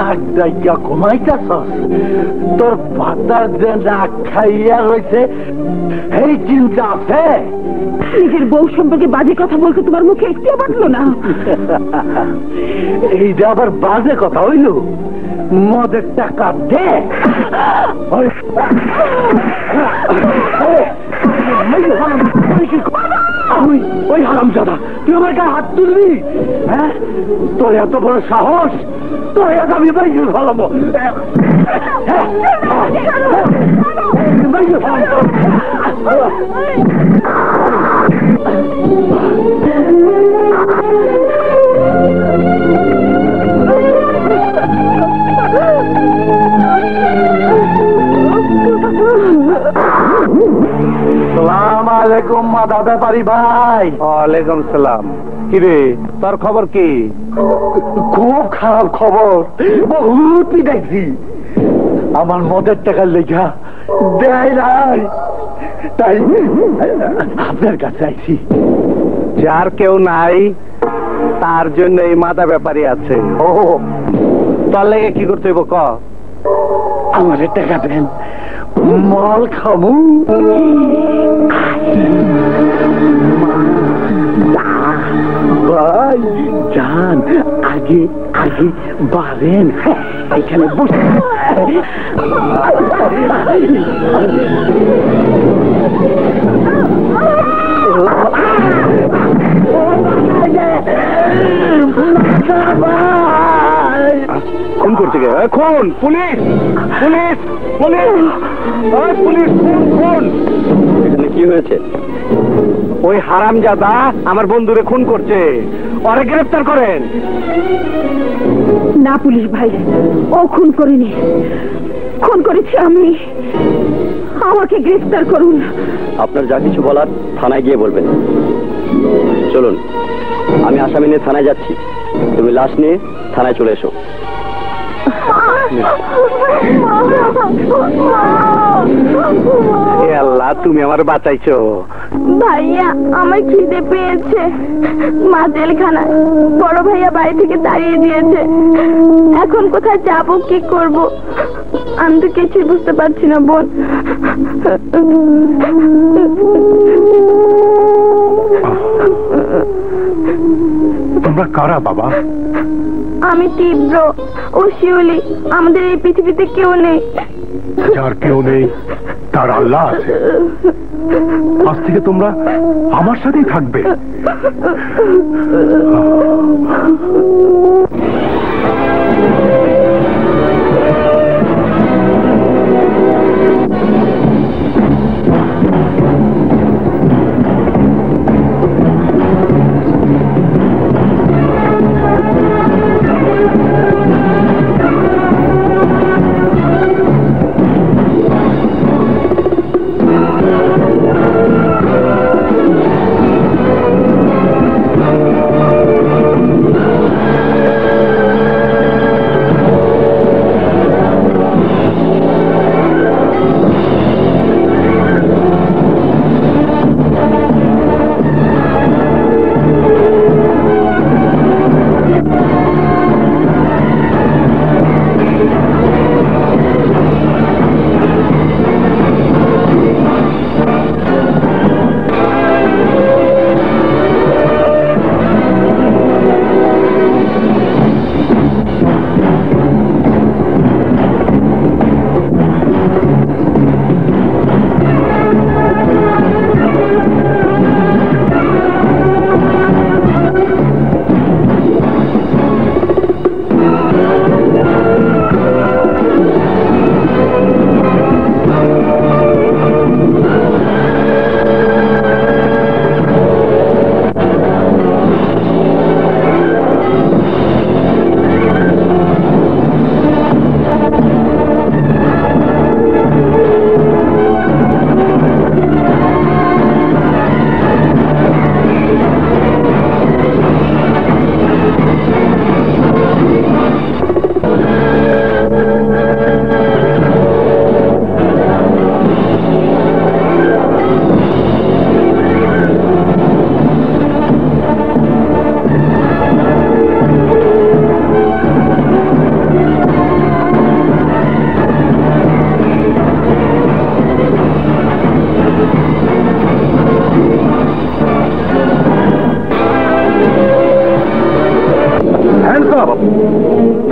নাক ডাইয়া ঘুমাইতেছ? তোর ভাতার যে নাক খাইয়া রয়েছে এই চিন্তা আছে? নিজের বউ সম্পর্কে বাজে কথা বলতে তোমার মুখে একটু বাঁধলো না? এইটা আবার বাজে কথা হইল? মদের টাকা দে। ওই হারামজাদা, তুই আমার গায়ে হাত তুলবি? হ্যাঁ, তোর এত বড় সাহস? তোর এত আমি বাইরে ফেলাবো। সালাম আলাইকুম মাদা ব্যাপারী ভাই। ওয়ালাইকুম সালাম। কিরে, তোর খবর কি? খুব খারাপ খবর, বহুত পিটাইছি। আমার মদের টাকার লেখা দেয় নাই, তাই আপনার কাছে আইছি। যার কেউ নাই তার জন্য এই মাদা ব্যাপারী আছে। ও, তোর লেগে কি করতে হইব ক? আমাদের টাকা দেন, মাল খাবো। ভাই যান, আগে আগে বাড়েন, এখানে বসে। খুন করতে গে? খুন! পুলিশ! পুলিশ! পুলিশ! পুলিশ! খুন! খুন! এখানে কি হয়েছে? ওই হারামজাদা আমার বন্ধুরে খুন করছে, ওরে গ্রেফতার করেন। না পুলিশ ভাই, ও খুন করেনি, খুন করেছি আমি। আমাকে গ্রেফতার করুন। আপনার যা কিছু বলার থানায় গিয়ে বলবেন। চলুন, আমি আসামি নিয়ে থানায় যাচ্ছি, তুমি লাশ নিয়ে থানায় চলে এসো। আল্লাহ, তুমি আমার বাঁচাইছো। ভাইয়া, আমার খিদে পেয়েছে, মা জেলখানায়, বড় ভাইয়া বাড়ি থেকে দাঁড়িয়ে দিয়েছে। এখন কোথায় যাবো, কি করব? আমি তো কিছুই বুঝতে পারছি না বোন। তোমরা কারা বাবা? আমি তীব্র ও শিউলি, আমাদের এই পৃথিবীতে কেউ নেই। যার কেউ নেই তার আল্লাহ আছে। আজ থেকে তোমরা আমার সাথেই থাকবে।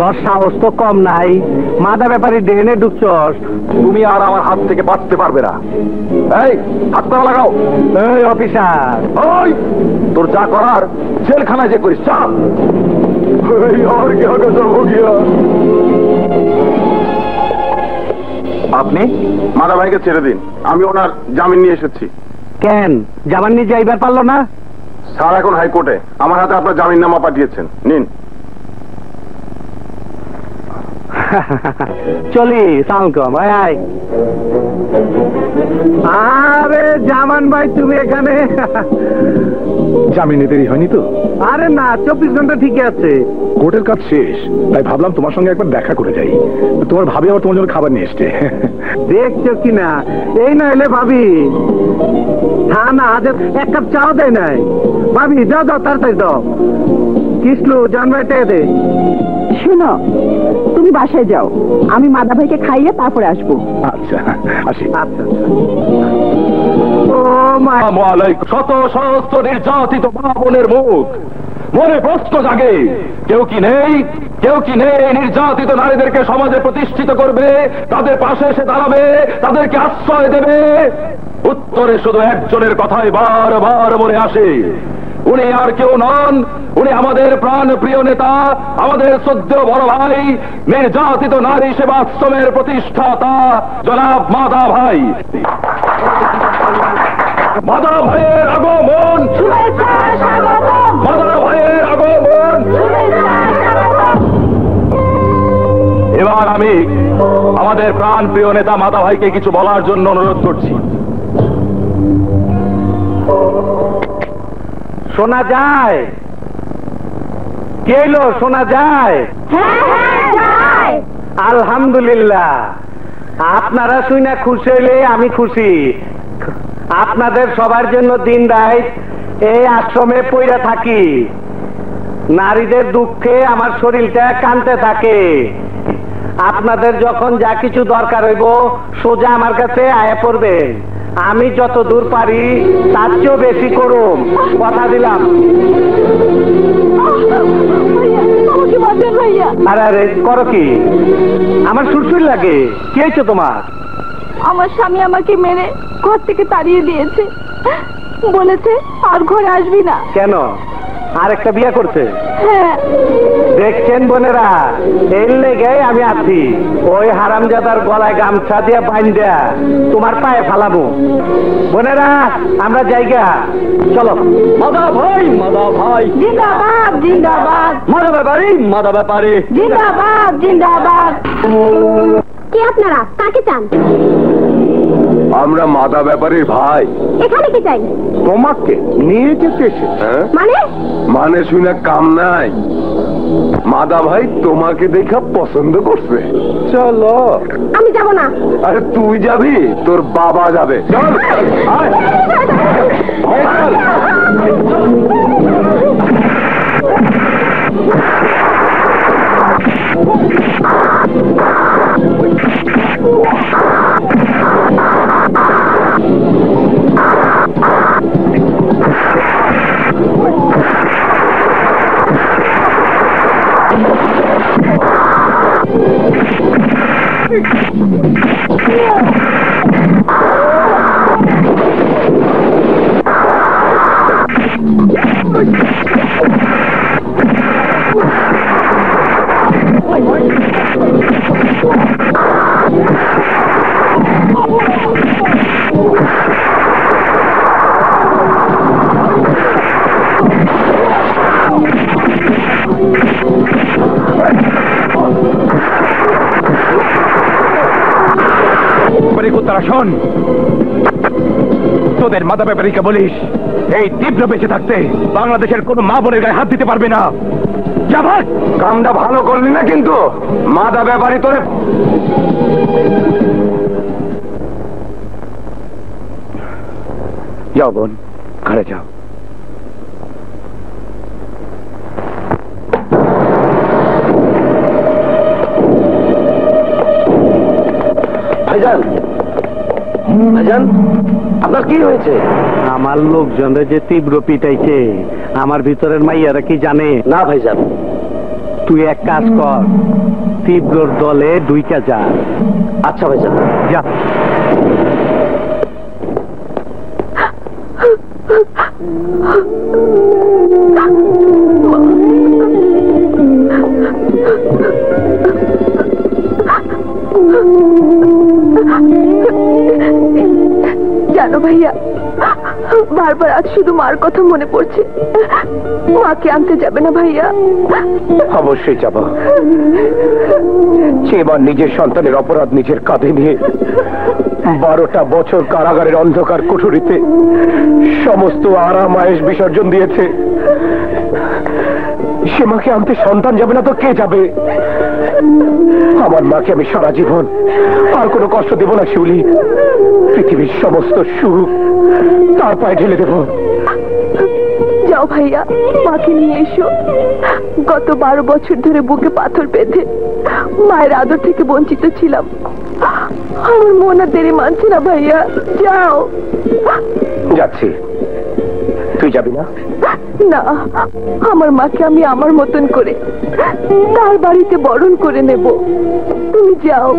তোর সাহস তো কম নাই, মাদা ব্যাপারে ড্রেনে ঢুকছস। তুমি আর আমার হাত থেকে বাঁচতে পারবে না। এই হাত পা লাগাও। এই অফিসার, ওই তোর যা করার জেলখানায় যে করিস, চাপ। और क्या गजब हो गया। আপনি মাদা ভাইকে ছেড়ে দিন, আমি ওনার জামিন নিয়ে এসেছি। কেন জামান নিয়ে যাইবার পারলো না? স্যার এখন হাইকোর্টে, আমার হাতে আপনার জামিন নামা পাঠিয়েছেন, নিন। চলি সালকম, আয়। আরে জামান ভাই তুমি এখানে? জামিনে দেরি হয়নি তো? আরে না, 24 ঘন্টা ঠিকই আছে। কোর্টের কাজ শেষ, তাই ভাবলাম তোমার সঙ্গে একবার দেখা করে যাই। তোমার ভাবি আবার তোমার জন্য খাবার নিয়ে এসছে। দেখছো কিনা, এই না এলে ভাবি হ্যাঁ না, আজ এক কাপ চাও দেয় নাই। ভাবি যাও যাও, তাড়াতাড়ি দাও। কিসলু জান ভাই দে। শোনো, তুমি বাসায় যাও, আমি মাদা ভাইকে খাইয়ে তারপরে আসবো। আচ্ছা আসি। আচ্ছা। ও মা, শত সহস্র নির্যাতিত মা বোনের মুখ মনে প্রশ্ন জাগে, কেউ কি নেই নির্যাতিত নারীদেরকে সমাজে প্রতিষ্ঠিত করবে, তাদের পাশে এসে দাঁড়াবে, তাদেরকে আশ্রয় দেবে? উত্তরে শুধু একজনের কথাই বারবার মনে আসে। উনি আর কেউ নন, উনি আমাদের প্রাণ প্রিয় নেতা, আমাদের শ্রদ্ধেয় বড় ভাই, নির্যাতিত নারী সেবা আশ্রমের প্রতিষ্ঠাতা জনাব মাদা ভাই। মাদা ভাইয়ের আগমন, মাদা ভাইয়ের আগমন। এবার আমি আমাদের প্রাণ প্রিয় নেতা মাদা ভাইকে কিছু বলার জন্য অনুরোধ করছি। শোনা যায়? কে এলো? শোনা যায়? আলহামদুলিল্লাহ, আপনারা শুনে খুশি হইলে আমি খুশি। আপনাদের সবার জন্য দিন রাত এই আশ্রমে পইরা থাকি। নারীদের দুঃখে আমার শরীরটা কাঁদতে থাকে। আপনাদের যখন যা কিছু দরকার হইব সোজা আমার কাছে আয়া পড়বে। আমি যত দূর পারি তার চেয়েও বেশি করুম, কথা দিলাম। আরে আরে করো কি? আমার সুরসুর লাগে। কি হয়েছে তোমার? আমার স্বামী আমাকে মেরে ঘর থেকে তাড়িয়ে দিয়েছে, বলেছে আর ঘরে আসবি না। কেন? আর একটা বিয়ে করছে? হ্যাঁ। দেখছেন বোনেরা, এর লেগে আমি আছি। ওই হারামজাদার গলায় গামছা দিয়ে বাইন্দা তোমার পায়ে ফালাবো। বোনেরা আমরা জায়গা চলো। মাদা ভাই, মাদা ভাই, জিন্দাবাদ জিন্দাবাদ, মাদা ব্যাপারী, মাদা ব্যাপারী, জিন্দাবাদ জিন্দাবাদ। কে আপনারা? কাকে চান? আমরা মাদা ব্যাপারীর ভাই। এখানে কি চাই? তোমাকে নিয়ে যেতে এসে। মানে শুনে কাম নাই। মাদা ভাই তোমাকে দেখা পছন্দ করছে, চলো। আমি যাব না। আরে তুই যাবি? তোর বাবা যাবে। চল আয়। শোন, তোদের মাদা ব্যাপারীকে বলিস এই তীব্র বেঁচে থাকতে বাংলাদেশের কোন মা বোনের গায়ে হাত দিতে পারবে না। কামটা ভালো করলি না কিন্তু। মাদা ব্যাপারী তোরে যাও বোন, ঘরে যাও। ভাইজান, ভাইজান আপনার কি হয়েছে? আমার লোকজনরা যে তীব্র পিটাইছে, আমার ভিতরের মাইয়ারা কি জানে? না ভাইজান, তুই এক কাজ কর, তীব্রর দলে দুইটা যা। আচ্ছা ভাইজান, যা। জানো ভাইয়া, বারবার আজ শুধু মার কথা মনে পড়ছে। মাকে আনতে যাবে না ভাইয়া? অবশ্যই যাব। সেবার নিজের সন্তানের অপরাধ নিজের কাঁধে নিয়ে 12টা বছর কারাগারের অন্ধকার কুঠুরিতে সমস্ত আরাম আয়েশ বিসর্জন দিয়েছে। সে মাকে আনতে সন্তান যাবে না তো কে যাবে? আমার মাকে আমি সারা জীবন আর কোনো কষ্ট দেব না শিউলি। পৃথিবীর সমস্ত সুখ তার পায়ে ঢেলে দেব। যাও ভাইয়া, মাকে নিয়ে এসো। গত 12 বছর ধরে বুকে পাথর বেঁধে মায়ের আদর থেকে বঞ্চিত ছিলাম। আমার মন আর দেরি মানছে না ভাইয়া, যাও। যাচ্ছি। তুই যাবি না? না, আমার মাকে আমি আমার মতন করে তার বাড়িতে বরণ করে নেব। তুমি যাও।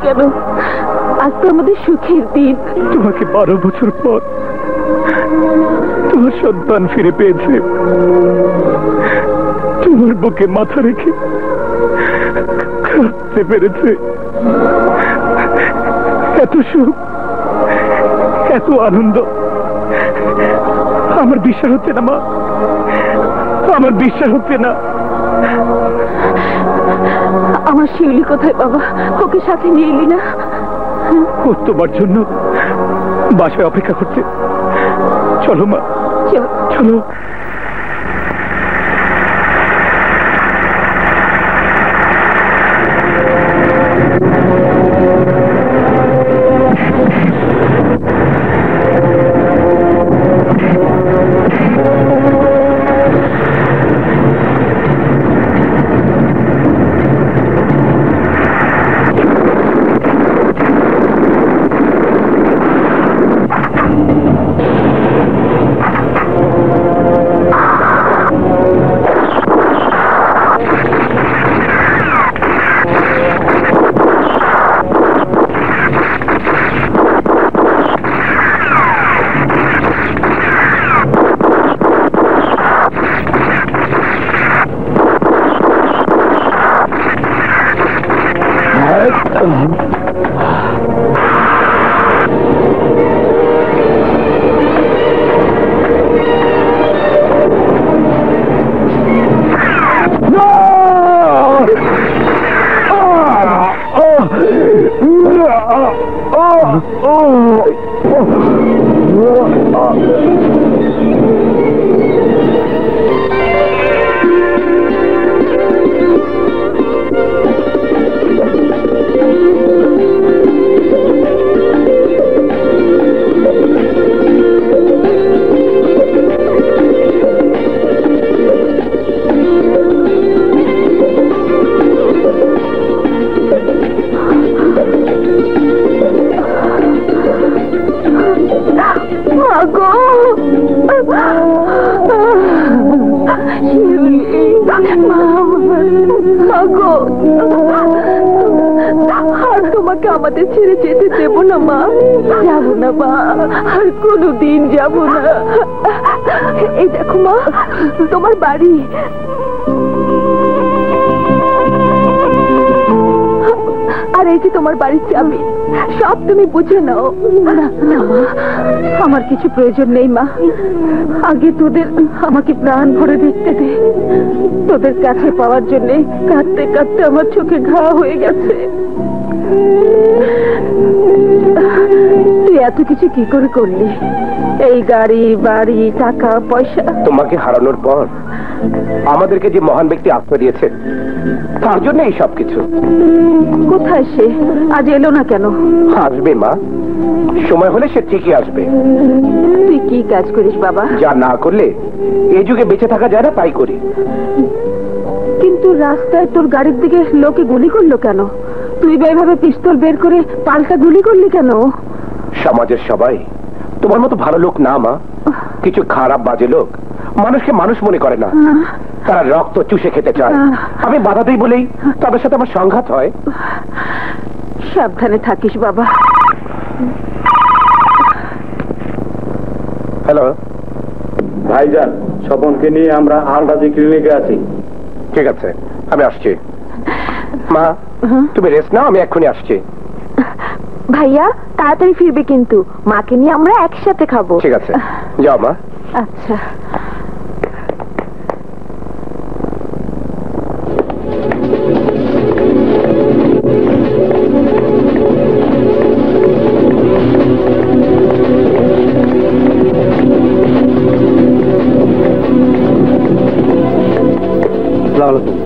কেন? আজ তো আমাদের সুখের দিন। তোমাকে 12 বছর পর তোমার সন্তান ফিরে পেয়েছে। তোমার বুকে মাথা রেখে কাঁদতে পেরেছে। এত সুখ, এত আনন্দ আমার বিশ্বাস হচ্ছে না মা, আমার বিশ্বাস হচ্ছে না। আমার শিউলি কোথায় বাবা? ওকে সাথে নিয়ে এলি না? ও তোমার জন্য বাসায় অপেক্ষা করছে। চলো মা, চলো। আর তোমাকে আমাদের ছেড়ে যেতে দেব না মা। যাব না মা, আর কোনোদিন যাব না। এই দেখো মা, তোমার বাড়ি। আর এই যে তোমার বাড়ির চাবি, সব তুমি বুঝে নাও। না না মা, আমার কিছু প্রয়োজন নেই মা। আগে তোদের আমাকে প্রাণ ভরে দেখতে দে। তোদের কাছে পাওয়ার জন্য কাঁদতে কাঁদতে আমার চোখে ঘা হয়ে গেছে। তুই এত কিছু কি করে করলি? এই গাড়ি বাড়ি টাকা পয়সা। তোমাকে হারানোর পর আমাদেরকে যে মহান ব্যক্তি আশ্রয় দিয়েছে, তার জন্য এই সব কিছু। কোথায় সে? আজ এলো না কেন? আসবে মা, সময় হলে সে ঠিকই আসবে। তুই কি কাজ করিস বাবা? যা না করলে এই যুগে বেঁচে থাকা যায় না, তাই করি। কিন্তু রাস্তায় তোর গাড়ির দিকে লোকে গুলি করলো কেন? তুই এভাবে পিস্তল বের করে পাল্টা গুলি করলি কেন? সমাজের সবাই তোমার মতো ভালো লোক না মা। কিছু খারাপ বাজে লোক মানুষকে মানুষ মনে করে না, তারা রক্ত চুষে খেতে চায়। আমি বাধা দিই বলেই তাদের সাথে আমার সংঘাত হয়। সাবধানে থাকিস বাবা। হ্যালো ভাইজান, স্বপনকে নিয়ে আমরা আলরাজি ক্লিনিকে আছি। ঠিক আছে, আমি আসছি। মা তুমি রেস্ট নাও, আমি এক্ষুনি আসছি। ভাইয়া তাড়াতাড়ি ফিরবে কিন্তু, মাকে নিয়ে আমরা একসাথে খাবো। ঠিক আছে, যাও মা। আচ্ছা।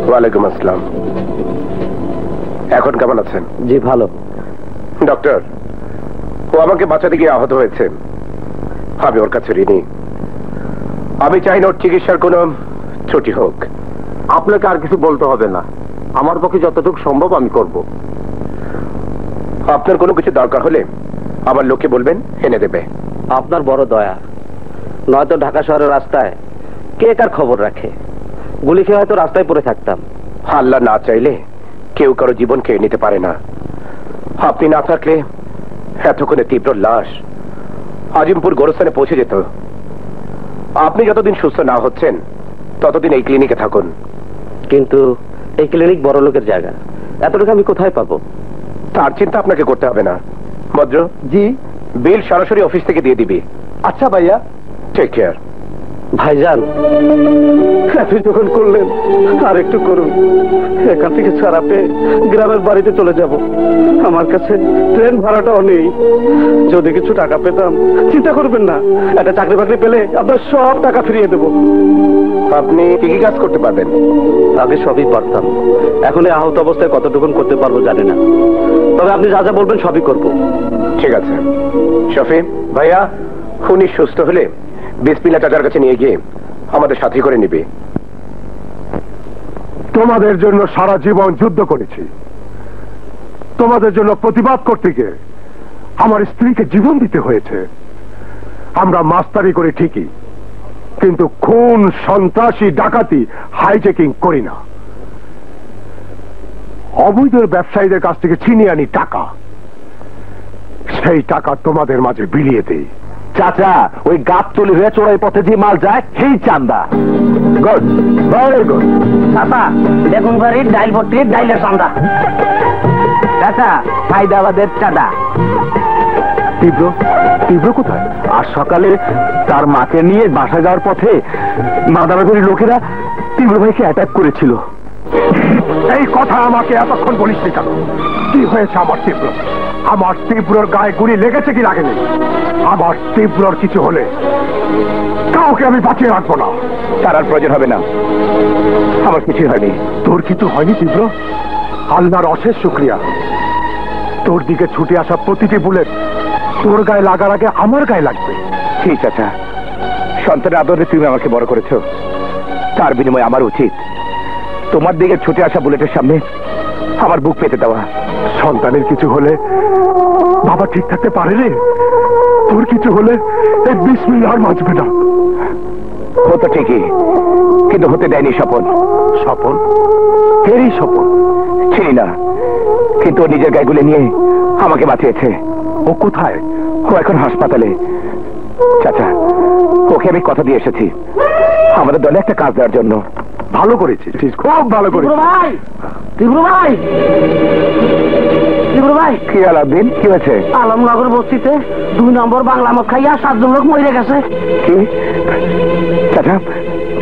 ওয়ালাইকুম আসসালাম। এখন কেমন আছেন? জি ভালো। ডক্টর, ও আমাকে বাঁচাতে গিয়ে আহত হয়েছে। আমি ওর কাছে ঋণী। আমি চাই না ওর চিকিৎসার কোনো ত্রুটি হোক। আপনাকে আর কিছু বলতে হবে না, আমার পক্ষে যতটুকু সম্ভব আমি করব। আপনার কোনো কিছু দরকার হলে আমার লোককে বলবেন, এনে দেবে। আপনার বড় দয়া, নয়তো ঢাকা শহরের রাস্তায় কে কার খবর রাখে। গুলি খেয়ে হয়তো রাস্তায় পড়ে থাকতাম। আল্লাহ না চাইলে কেউ কারো জীবন খেয়ে নিতে পারে না। আপনি না থাকলে এতক্ষণে তীব্র লাশ আজিমপুর গোরস্থানে পৌঁছে যেত। আপনি যতদিন সুস্থ না হচ্ছেন ততদিন এই ক্লিনিকে থাকুন। কিন্তু এই ক্লিনিক বড় লোকের জায়গা, এতটুকু আমি কোথায় পাবো? তার চিন্তা আপনাকে করতে হবে না। ভদ্র জি। বিল সরাসরি অফিস থেকে দিয়ে দিবি। আচ্ছা ভাইয়া। Take care. ভাইজান, আপনি যখন করলেন আর একটু করুন। এখান থেকে ছাড়া পেয়ে গ্রামের বাড়িতে চলে যাব। আমার কাছে ট্রেন ভাড়াটাও নেই। যদি কিছু টাকা পেতাম, চিন্তা করবেন না, একটা চাকরি বাকরি পেলে আপনার সব টাকা ফিরিয়ে দেবো। আপনি কি কি কাজ করতে পারবেন? আগে সবই পারতাম, এখন এই আহত অবস্থায় কতটুকুন করতে পারবো জানি না। তবে আপনি যা যা বলবেন সবই করবো। ঠিক আছে শফি ভাইয়া, উনি সুস্থ হলে বিসমিল্লাহ চাচার কাছে নিয়ে গিয়ে আমাদের সাথী করে নিবি। তোমাদের জন্য সারা জীবন যুদ্ধ করেছি। তোমাদের জন্য প্রতিবাদ করতে গিয়ে আমার স্ত্রীকে জীবন দিতে হয়েছে। আমরা মাস্তারি করি ঠিকই, কিন্তু খুন, সন্ত্রাসী, ডাকাতি, হাইজেকিং করি না। অবৈধ ব্যবসায়ীদের কাছ থেকে ছিনিয়ে আনি টাকা, সেই টাকা তোমাদের মাঝে বিলিয়ে দেই। চাচা, ওই গাবতলি হয়ে চোরাই পথে যে মাল যায় সেই চান্দা। Good, very good. চাচা, বেগুন বাড়ির ডাইল ভর্তির ডাইলের চান্দা। চাচা, হায়দ্রাবাদের চাঁদা। তীব্র তীব্র কোথায়? আর সকালে তার মাকে নিয়ে বাসা যাওয়ার পথে মাদারাবাড়ির লোকেরা তীব্র ভাইকে অ্যাটাক করেছিল। এই কথা আমাকে এতক্ষণ বলিসনি কেন? কি হয়েছে আমার তীব্র? আমার তীব্রর গায়ে গুলি লেগেছে কি লাগেনি? আমার তীব্রর কিছু হলে কাউকে আমি বাঁচিয়ে রাখবো না। তার আর প্রয়োজন হবে না, আমার কিছুই হয়নি। তোর কিছু হয়নি তীব্র? আল্লাহর অশেষ শুকরিয়া। তোর দিকে ছুটে আসা প্রতিটি বুলেট তোর গায়ে লাগার আগে আমার গায়ে লাগবে। ঠিক চাচা, সন্তানের আদরে তুমি আমাকে বড় করেছো, তার বিনিময়ে আমার উচিত তোমার দিকে ছুটে আসা বুলেটের সামনে আমার বুক পেতে দেওয়া। সন্তানের কিছু হলে বাবা ঠিক থাকতে পারে রে। তোর কিছু হলে এই বিসমিল্লাহ আর বাঁচবে না। হতো ঠিকই, কিন্তু হতে দেয়নি স্বপন। স্বপন? ফেরি স্বপন চিনি না, কিন্তু ও নিজের গায়ে গুলি নিয়ে আমাকে বাঁচিয়েছে। ও কোথায়? ও এখন হাসপাতালে। চাচা, ওকে আমি কথা দিয়ে এসেছি আমাদের দলে একটা কাজ দেওয়ার জন্য। ভালো করেছিস, খুব ভালো করেছিস। ভাই, তীব্র ভাই, তীব্র ভাই, কি আলাউদ্দিন, কি হয়েছে? আলমনগর বস্তিতে 2 নম্বর বাংলা মদ খাইয়া 7 জন লোক মরে গেছে। কি? চাচা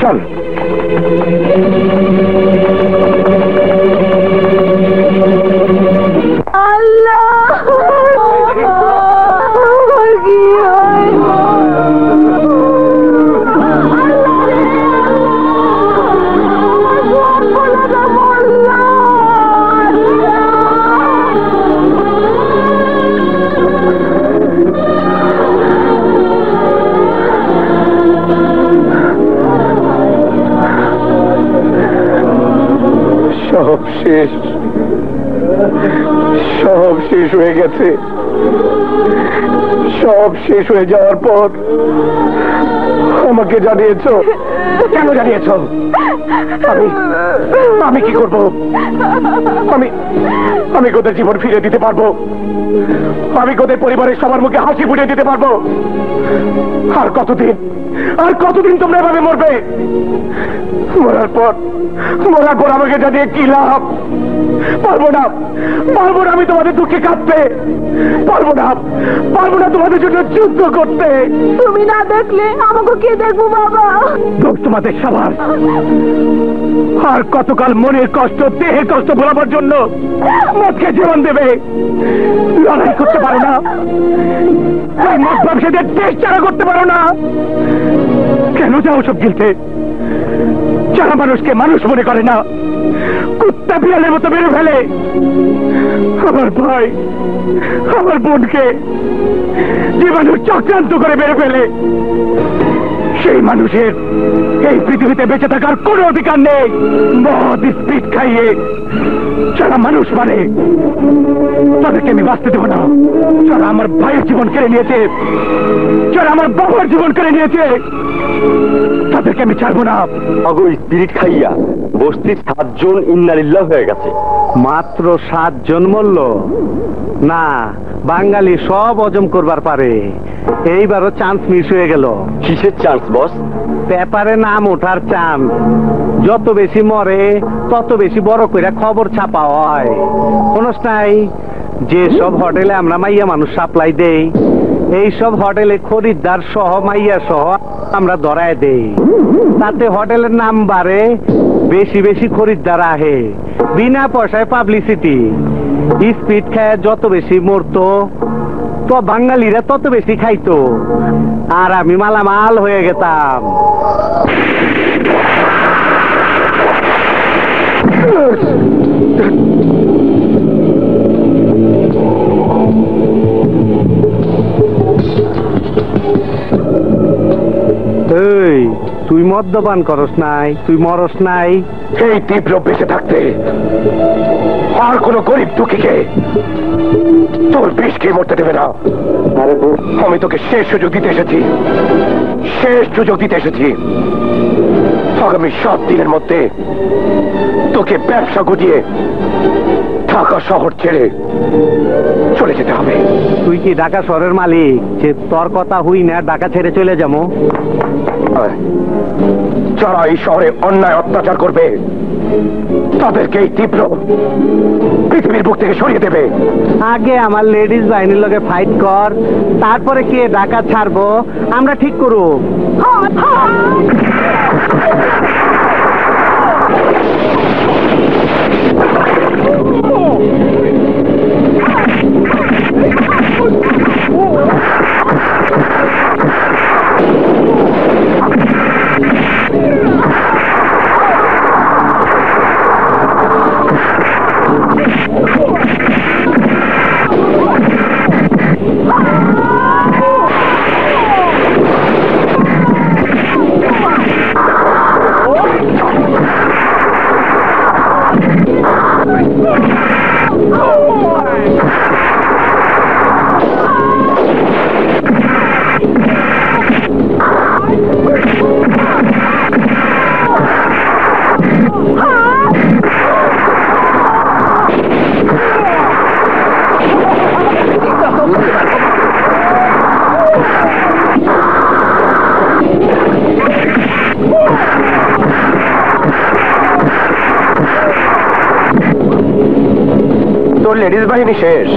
চল। সব শেষ, সব শেষ হয়ে গেছে। সব শেষ হয়ে যাওয়ার পর আমাকে জানিয়েছ? কেন জানিয়েছ? আমি কি করব? আমি তোদের জীবন ফিরে দিতে পারবো? আমি তোদের পরিবারের সবার মুখে হাসি ফুটিয়ে দিতে পারবো? আর কতদিন তোমরা এভাবে মরবে? মরার পর আমাকে জানিয়ে কি লাভ? পারবো না আমি তোমাদের দুঃখে কাঁদতে, পারবো না তোমাদের জন্য যুদ্ধ করতে। তুমি না দেখলে আমাকে কে দেখবো বাবা? তোমাদের সবার আর কতকাল মনের কষ্ট, দেহের কষ্ট ভোলাবার জন্য মদকে জীবন দেবে? লড়াই করতে পারো না? ওই মদ ব্যবসাদের দেশ চারা করতে পারো না? কেন যাও সব গিলতে? যারা মানুষকে মানুষ মনে করে না, কুত্তা বিড়ালের মতো মেরে ফেলে। আমার ভাই, আমার বোনকে যে মানুষ চক্রান্ত করে মেরে ফেলে, সেই মানুষের এই পৃথিবীতে বেঁচে থাকার কোনো অধিকার নেই। মদ স্পিড খাইয়ে যারা মানুষ মানে, তাদেরকে আমি বাঁচতে দেবো না। যারা আমার ভাইয়ের জীবন কেড়ে নিয়েছে, যারা আমার বাবার জীবন কেড়ে নিয়েছে, তাদেরকে আমি ছাড়বো না। আগো স্পিরিট খাইয়া বস্তির 7 জন ইন্নালিল্লাহ হয়ে গেছে। মাত্র 7 জন মরল না? বাঙালি সব হজম করবার পারে, এইবারও চান্স মিস হয়ে গেল। কিসের চান্স বস? পেপারে নাম ওঠার চান্স। যত বেশি মরে তত বেশি বড় করে খবর ছাপা হয়। কোনস নাই, যে সব হোটেলে আমরা মাইয়া মানুষ সাপ্লাই দেই, এই সব হোটেলে খরিদ্দার সহ মাইয়া সহ আমরা ধরায় দেই। তাতে হোটেলের নাম বাড়ে, বেশি বেশি খরিদ্দার আহে, বিনা পয়সায় পাবলিসিটি। স্পিড খায় যত বেশি মরতো, তো বাঙালিরা তত বেশি খাইতো, আর আমি মালামাল হয়ে গেতাম। এই, তুই মদ্যপান করস নাই, তুই মরস নাই। এই তীব্র বেঁচে থাকতে আর কোন গরিব দুঃখীকে তোর বিষ খেয়ে মরতে দেবে না। আমি তোকে শেষ সুযোগ দিতে এসেছি। আগামী 7 দিনের মধ্যে তোকে ব্যবসা গুটিয়ে ঢাকা শহর ছেড়ে চলে যেতে হবে। তুই কি ঢাকা শহরের মালিক যে তোর কথা হুই না ঢাকা ছেড়ে চলে যাবো? যারা এই শহরে অন্যায় অত্যাচার করবে, তাদেরকে এই তীব্র পৃথিবীর বুক থেকে সরিয়ে দেবে। আগে আমার লেডিস বাহিনীর লগে ফাইট কর, তারপরে কে ঢাকা ছাড়বো আমরা ঠিক করব। লেডিস বাহিনী শেষ।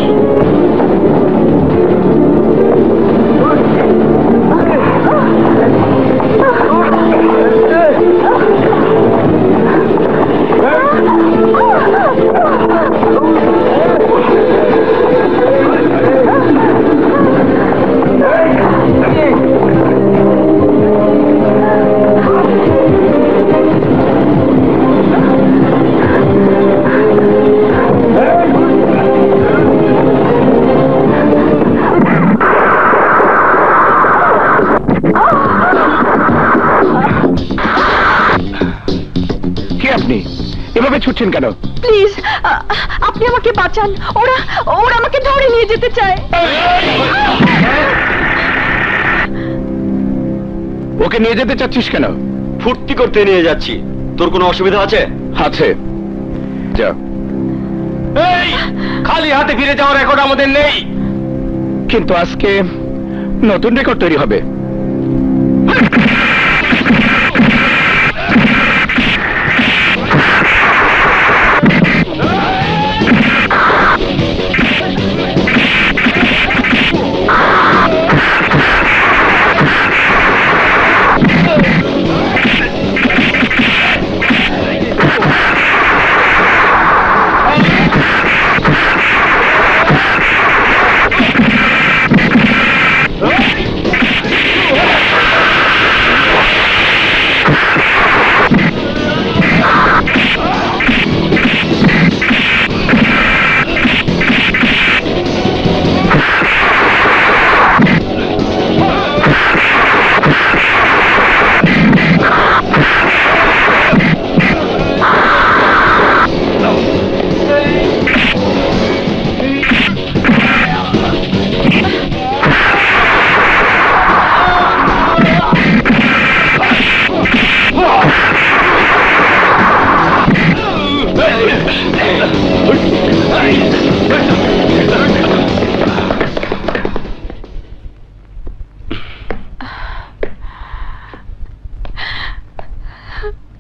এভাবে ছুটছেন কেন? প্লিজ আপনি আমাকে বাঁচান, ওরা ওরা আমাকে ধরে নিয়ে যেতে চায়। ওকে নিয়ে যেতে চাচ্ছিস কেন? ফুর্তি করতে নিয়ে যাচ্ছি। তোর কোনো অসুবিধা আছে? আছে, যা। এই খালি হাতে ফিরে যাওয়ার রেকর্ড আমাদের নেই, কিন্তু আজকে নতুন রেকর্ড তৈরি হবে।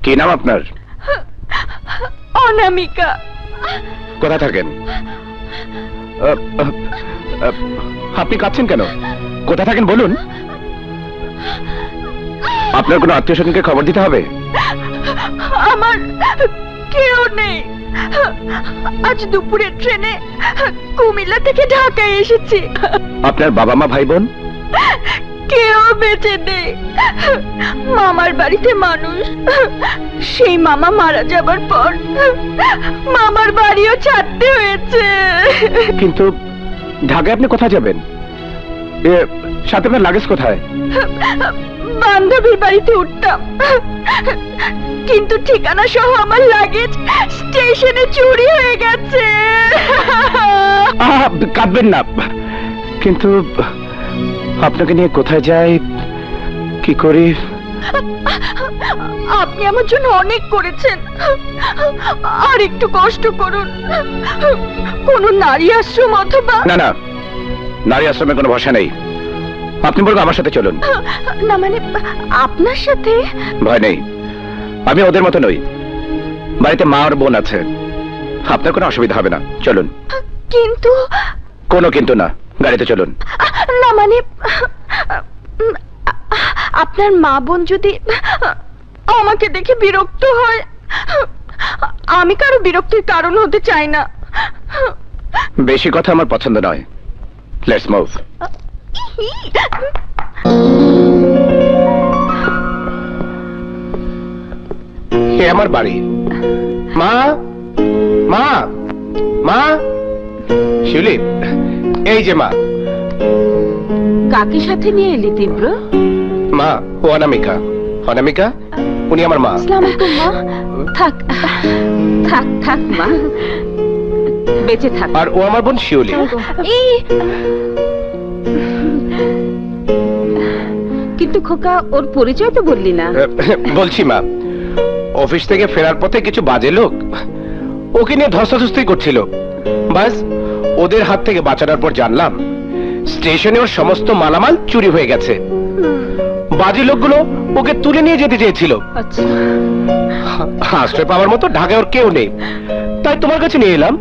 কি নাম আপনার? অনামিকা। কোথা থাকেন? আপনি কাঁদছেন কেন? কোথা থাকেন বলুন। আপনার কোনো আত্মীয় স্বজনকে খবর দিতে হবে? আমার কেউ নেই। আজ দুপুরে ট্রেনে কুমিল্লা থেকে ঢাকায় এসেছি। আপনার বাবা মা ভাই বোন? কেউ বেঁচে নেই। মামার বাড়িতে মানুষ, সেই মামা মারা যাবার পর মামার বাড়িও ছাড়তে হয়েছে। কিন্তু ঢাকায় আপনি কোথায় যাবেন? সাথে আপনার লাগেজ কোথায়? বান্ধবীর বাড়িতে উঠতাম, কিন্তু ঠিকানা সহ আমার লাগেজ স্টেশনে চুরি হয়ে গেছে। কাঁদবেন না, কিন্তু আপনাকে নিয়ে কোথায় যাই, কি করি? আপনি আমার জন্য অনেক করেছেন, আর একটু কষ্ট করুন। কোন নারী আশ্রম অথবা... না না, নারী আশ্রমে কোনো ভরসা নেই। আপনি বলবো আমার সাথে চলুন। না মানে আপনার সাথে? ভয় নেই, আমি ওদের মতো নই। বাড়িতে মা আর বোন আছে, আপনার কোনো অসুবিধা হবে না। চলুন। কিন্তু... কোনো কিন্তু না, গাড়িতে চলুন। না মানে আপনার মা বোন যদি আমাকে দেখে বিরক্ত হয়, আমি কারো বিরক্তির কারণ হতে চাই না। বেশি কথা আমার পছন্দ নয়। Let's move. এ আমার বাড়ি। মা, মা, মা, শিউলি, এই যে মা। কাকে সাথে নিয়ে এলি তীব্র? মা, ও অনামিকা। অনামিকা, উনি আমার মা। আসসালামু আলাইকুম মা। থাক থাক থাক মা, বেঁচে থাক। আর ও আমার বোন শিউলি। কিন্তু খোকা, ওর পরিচয় তো বললি না। বলছি মা, অফিস থেকে ফেরার পথে কিছু বাজে লোক ওকে নিয়ে ধস্তাধস্তি করছিল। বাস ওদের হাত থেকে বাঁচানোর পর জানলাম স্টেশনে ওর সমস্ত মালামাল চুরি হয়ে গেছে। বাজে লোকগুলো ওকে তুলে নিয়ে যেতে চেয়েছিল। আশ্রয় পাওয়ার মতো ঢাকায় ওর কেউ নেই, তাই তোমার কাছে নিয়ে এলাম।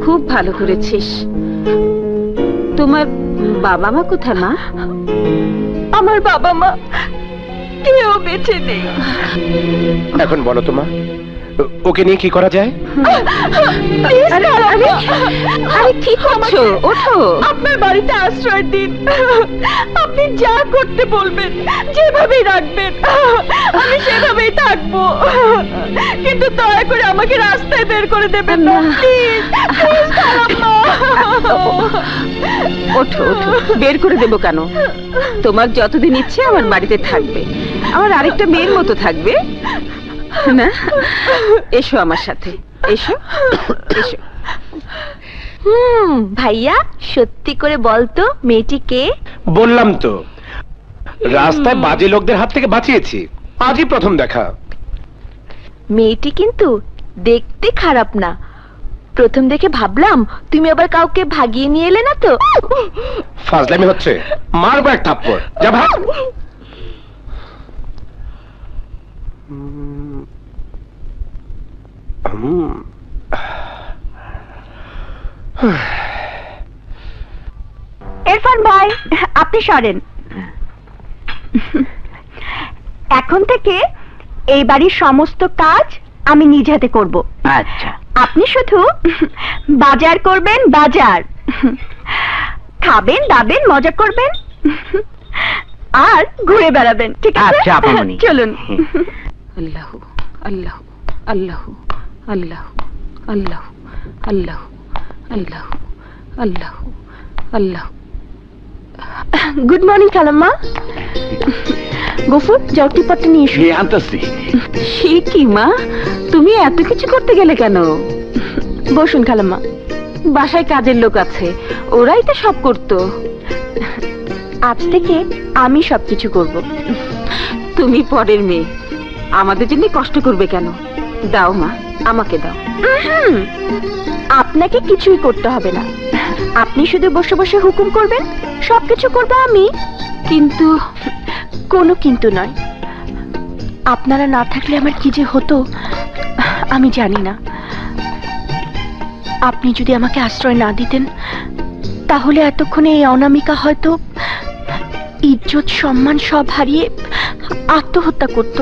খুব ভালো করেছিস। তোমার বাবা মা কোথায় মা? আমার বাবা মা কেউ বেঁচে নেই। এখন বলো তো মা, ওকে নিয়ে কি করা যায়? আরে কি করছো? ওঠো। আপনার বাড়িতে আশ্রয় দিন। আপনি যা করতে বলবেন, যেভাবেই রাখবেন, আমি সেভাবেই থাকবো। কিন্তু দয়া করে আমাকে রাস্তায় বের করে দেবেন না, প্লিজ। ওঠো ওঠো, বের করে দেবো কেন? তোমার যতদিন ইচ্ছে আমার বাড়িতে থাকবে, আমার আরেকটা মেয়ের মতো থাকবে না। এসো আমার সাথে, এসো এসো। ভাইয়া, সত্যি করে বলতো মেয়েটি কে? বললাম তো, রাস্তায় বাজে লোকদের হাত থেকে বাঁচিয়েছি, আজই প্রথম দেখা। মেয়েটি কিন্তু দেখতে খারাপ না। প্রথম দেখে ভাবলাম তুমি আবার কাউকে ভাগিয়ে নিয়ে এলে না তো। ফাজলামি হচ্ছে, মারবো এক থাপ্পড়। যা ভাগ। ইরফান ভাই, আপনি সরেন। এখন থেকে এই বাড়ির সমস্ত কাজ আমি নিজ হাতে করব। আচ্ছা, আপনি শুধু বাজার করবেন, বাজার খাবেন, দাবেন, মজা করবেন আর ঘুরে বেড়াবেন, ঠিক আছে? আচ্ছা আপামনি, চলুন। আল্লাহ আল্লাহ আল্লাহ আল্লাহ আল্লাহ আল্লাহ আল্লাহ আল্লাহ আল্লাহ। গুড মর্নিং খালাম্মা। গফুর, জগটি পট্টা নিয়ে এসো। আনতেছি। সে কি মা, তুমি এত কিছু করতে গেলে কেন? বসুন খালাম্মা। বাসায় কাজের লোক আছে, ওরাই তো সব করতো। আজ থেকে আমি সবকিছু করব। তুমি পরের মেয়ে, আমাদের জন্য কষ্ট করবে কেন? দাও মা, আমাকে দাও। আপনাকে কিছুই করতে হবে না, আপনি শুধু বসে বসে হুকুম করবেন, সবকিছু করবো আমি। কিন্তু কোনো কিন্তু নয়। আপনারা না থাকলে আমার কি যে হতো আমি জানি না। আপনি যদি আমাকে আশ্রয় না দিতেন, তাহলে এতক্ষণে এই অনামিকা হয়তো ইজ্জত সম্মান সব হারিয়ে আত্মহত্যা করত।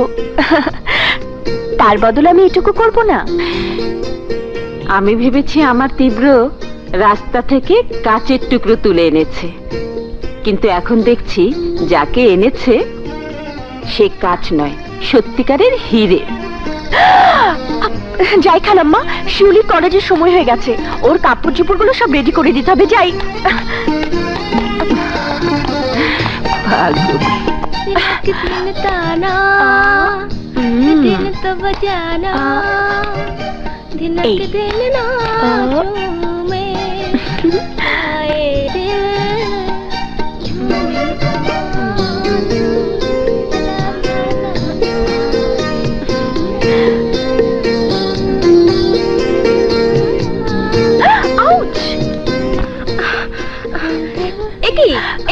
তার বদলে আমি এটুকু করব না। আমি ভেবেছি আমার তীব্র রাস্তা থেকে কাচের টুকরো তুলে এনেছে, কিন্তু এখন দেখছি যাকে এনেছে সে কাচ নয়, সত্যিকারের হিরে। যাই খালাম্মা, শিউলি কলেজের সময় হয়ে গেছে, ওর কাপড় চোপড় গুলো সব রেডি করে দিতে হবে। যাই।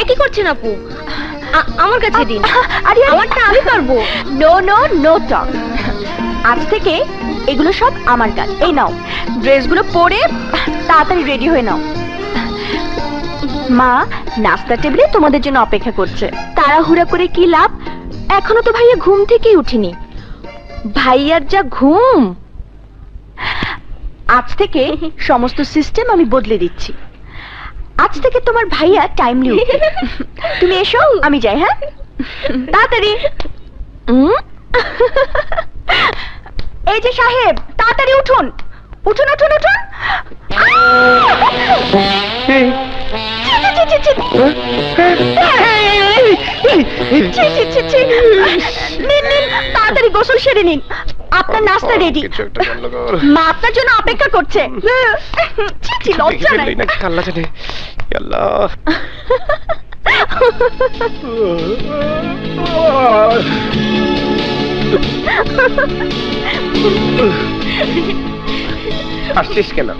কি করছেন আপু? আমার কাছে দিন। আরে আমারটা আমি পারবো। No no no talk. আজ থেকে এগুলো সব আমার কাজ। এই নাও, ড্রেসগুলো পরে তাড়াতাড়ি রেডি হয়ে নাও। মা নাস্তা টেবিলে তোমাদের জন্য অপেক্ষা করছে। তাড়াহুড়া করে কি লাভ? এখনো তো ভাইয়া ঘুম থেকেই উঠিনি। ভাইয়ার যা ঘুম। আজ থেকে সমস্ত সিস্টেম আমি বদলে দিচ্ছি। আজ থেকে তোমার ভাইয়া টাইমলি উঠবে। তুমি এসো, আমি যাই। হ্যাঁ, তাড়াতাড়ি। এই যে সাহেব, তাড়াতাড়ি উঠুন, উঠুন উঠুন উঠুন। তাড়াতাড়ি গোসল সেরে নিন, আপনার নাস্তা রেডি। মা আপনার জন্য অপেক্ষা করছে। লজ্জা নাই। আসছিস কেন?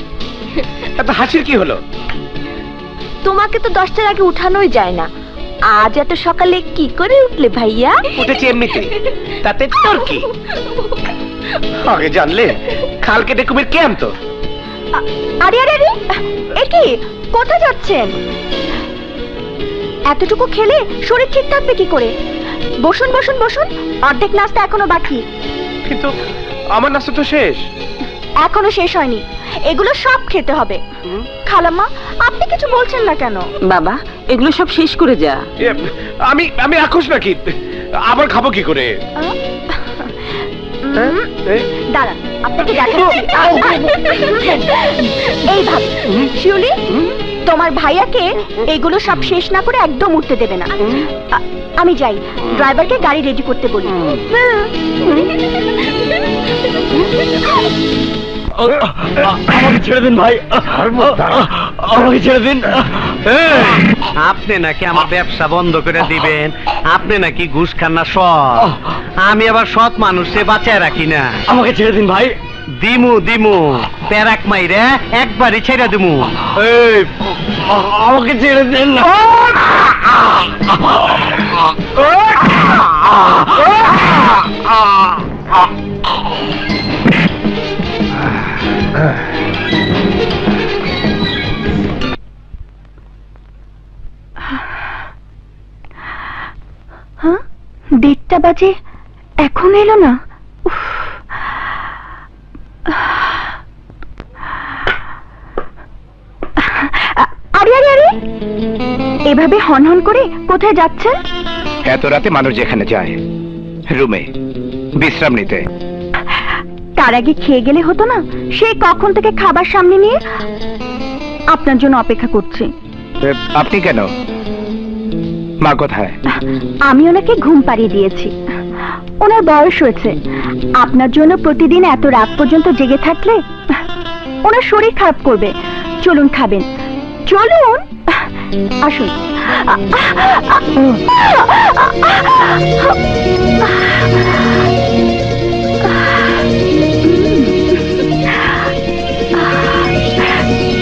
এত হাসির কি হলো? তোমাকে তো 10টার আগে উঠানোই যায় না, আজ এত সকালে কি করে উঠলে ভাইয়া? উঠেছি এমনিতে, তাতে তোর কি? আগে জানলে খাল কেটে কুমির কে আনতো? আরে আরে আরে, এ কি, কোথায় যাচ্ছেন? এতটুকু খেলে শরীর ঠিক থাকবে কি করে? বসুন বসুন বসুন, অর্ধেক নাস্তা এখনো বাকি। কিন্তু আমার নাস্তা তো শেষ। এখনো শেষ হয়নি, এগুলো সব খেতে হবে। খালাম্মা, আপনি কিছু বলছেন না কেন? বাবা, এগুলো সব শেষ করে যা। আমি রাক্ষস নাকি, আবার খাবো কি করে? দাঁড়ান, আপনাকে দেখাচ্ছি। এইভাবে শিউলি, তোমার ভাইয়াকে এগুলো সব শেষ না করে একদম উঠতে দেবে না। আমি যাই, ড্রাইভারকে গাড়ি রেডি করতে বলি। আমাকে ছেড়ে দিন ভাই, আমাকে ছেড়ে দিন। আপনি নাকি আমার ব্যবসা বন্ধ করে দিবেন, আপনি নাকি ঘুষ খান না সৎ, আমি আবার সৎ মানুষে বাঁচায় রাখি না। আমাকে ছেড়ে দিন ভাই। দিমু দিমু, প্যারাক মাইরে একবারই ছেড়ে দিমু। আমাকে ছেড়ে দিন। হ্যাঁ, 1:30 বাজে, এখন এলো না। আরে আরে আরে, এভাবে হনহন করে কোথায় যাচ্ছেন? এত রাতে মানুষ যেখানে যায়, রুমে বিশ্রাম নিতে। তার আগে খেয়ে গেলে হতো না? সে কখন থেকে খাবার সামনে নিয়ে আপনার জন্য অপেক্ষা করছি। আপনি কেন? মা কোথায়? আমি ওনাকে ঘুম পাড়িয়ে দিয়েছি, ওনার বয়স হয়েছে। আপনার জন্য প্রতিদিন এত রাত পর্যন্ত জেগে থাকলে ওনার শরীর খারাপ করবে। চলুন খাবেন, চলুন, আসুন।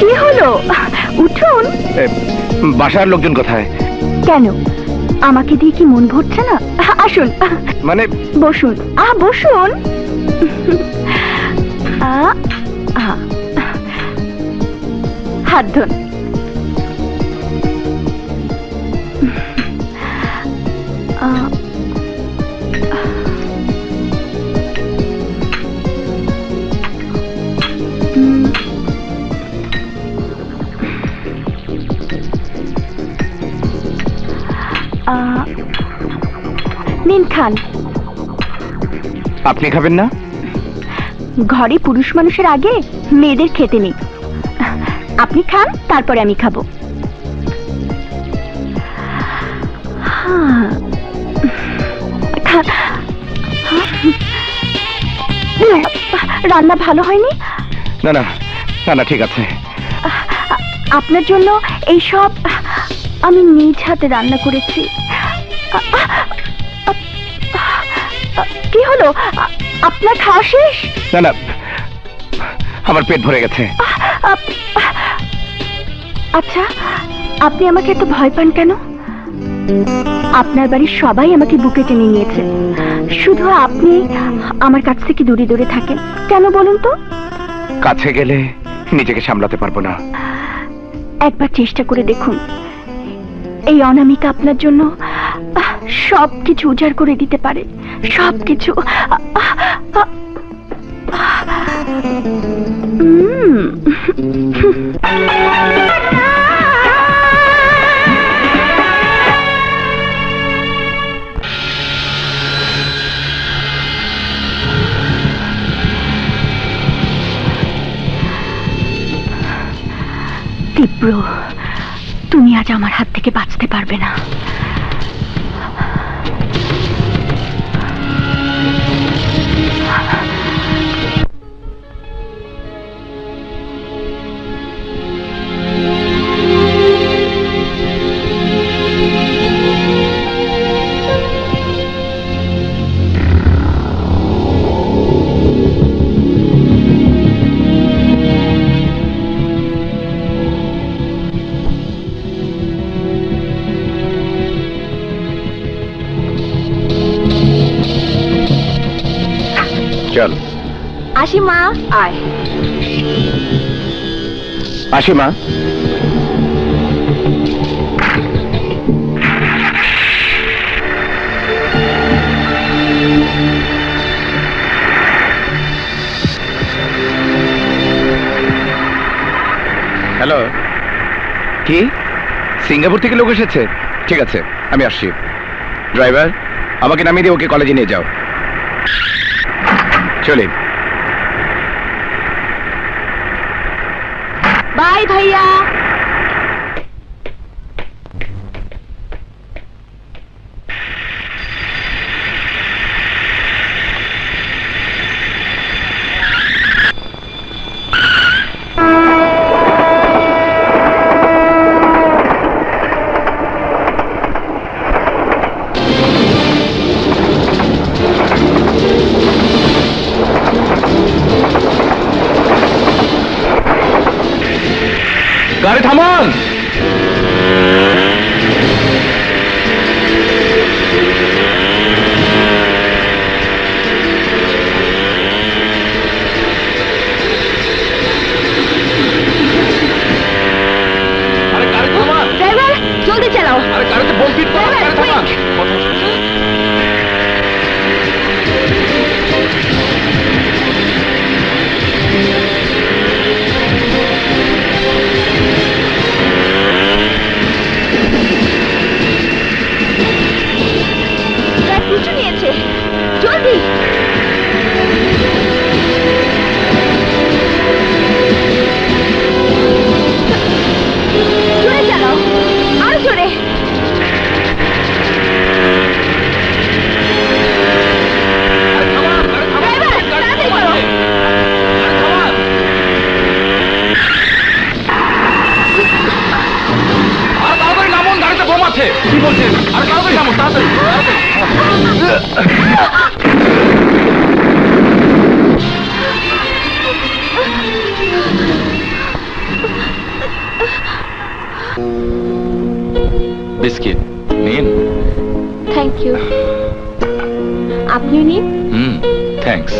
কি হলো, উঠুন। বাসার লোকজন কোথায়? কেন, আমাকে দিয়ে কি মন ভরছে না? আসুন, মানে বসুন, বসুন। হাত ধরুন। নিন, খান। আপনি খাবেন না? ঘরে পুরুষ মানুষের আগে মেয়েদের খেতে নেই। আপনি খান, তারপরে আমি খাবো। রান্না ভালো হয়নি? না না না না, ঠিক আছে। আপনার জন্য এইসব আমি নিজ হাতে রান্না করেছি। কি হলো, আপনার খাওয়া শেষ? না না, আমার পেট ভরে গেছে। আচ্ছা, আপনি আমাকে এত ভয় পান কেন? আপনার বাড়ির সবাই আমাকে বুকে টেনে নিয়েছে, শুধু আপনি আমার কাছ থেকে দূরে দূরে থাকেন কেন বলুন তো? কাছে গেলে নিজেকে সামলাতে পারবো না। একবার চেষ্টা করে দেখুন, এই অনামিকা আপনার জন্য সবকিছু উজাড় করে দিতে পারে, সবকিছু। তীব্র, তুমি আজ আমার হাত থেকে বাঁচতে পারবে না। চল আসি মা। আয়। আসি মা। হ্যালো, কি সিঙ্গাপুর থেকে লোক এসেছে? ঠিক আছে, আমি আসছি। ড্রাইভার, আমাকে নামিয়ে দিয়ে ওকে কলেজে নিয়ে যাও। চলে। বাই ভাইয়া। গাড়ি থামান। আরে গাড়ি থামান। ড্রাইভার জলদি চালাও। আরে গাড়িতে বল ফিট করো, গাড়ি থামান। পিছু নিয়েছে, জলদি। জোরে চালাও, আর জোরে। কি বলছেন? আরে তাড়াতাড়ি নামো, তাড়াতাড়ি বিস্কিট নিন। Thank you. আপনিও নিন। থ্যাঙ্কস।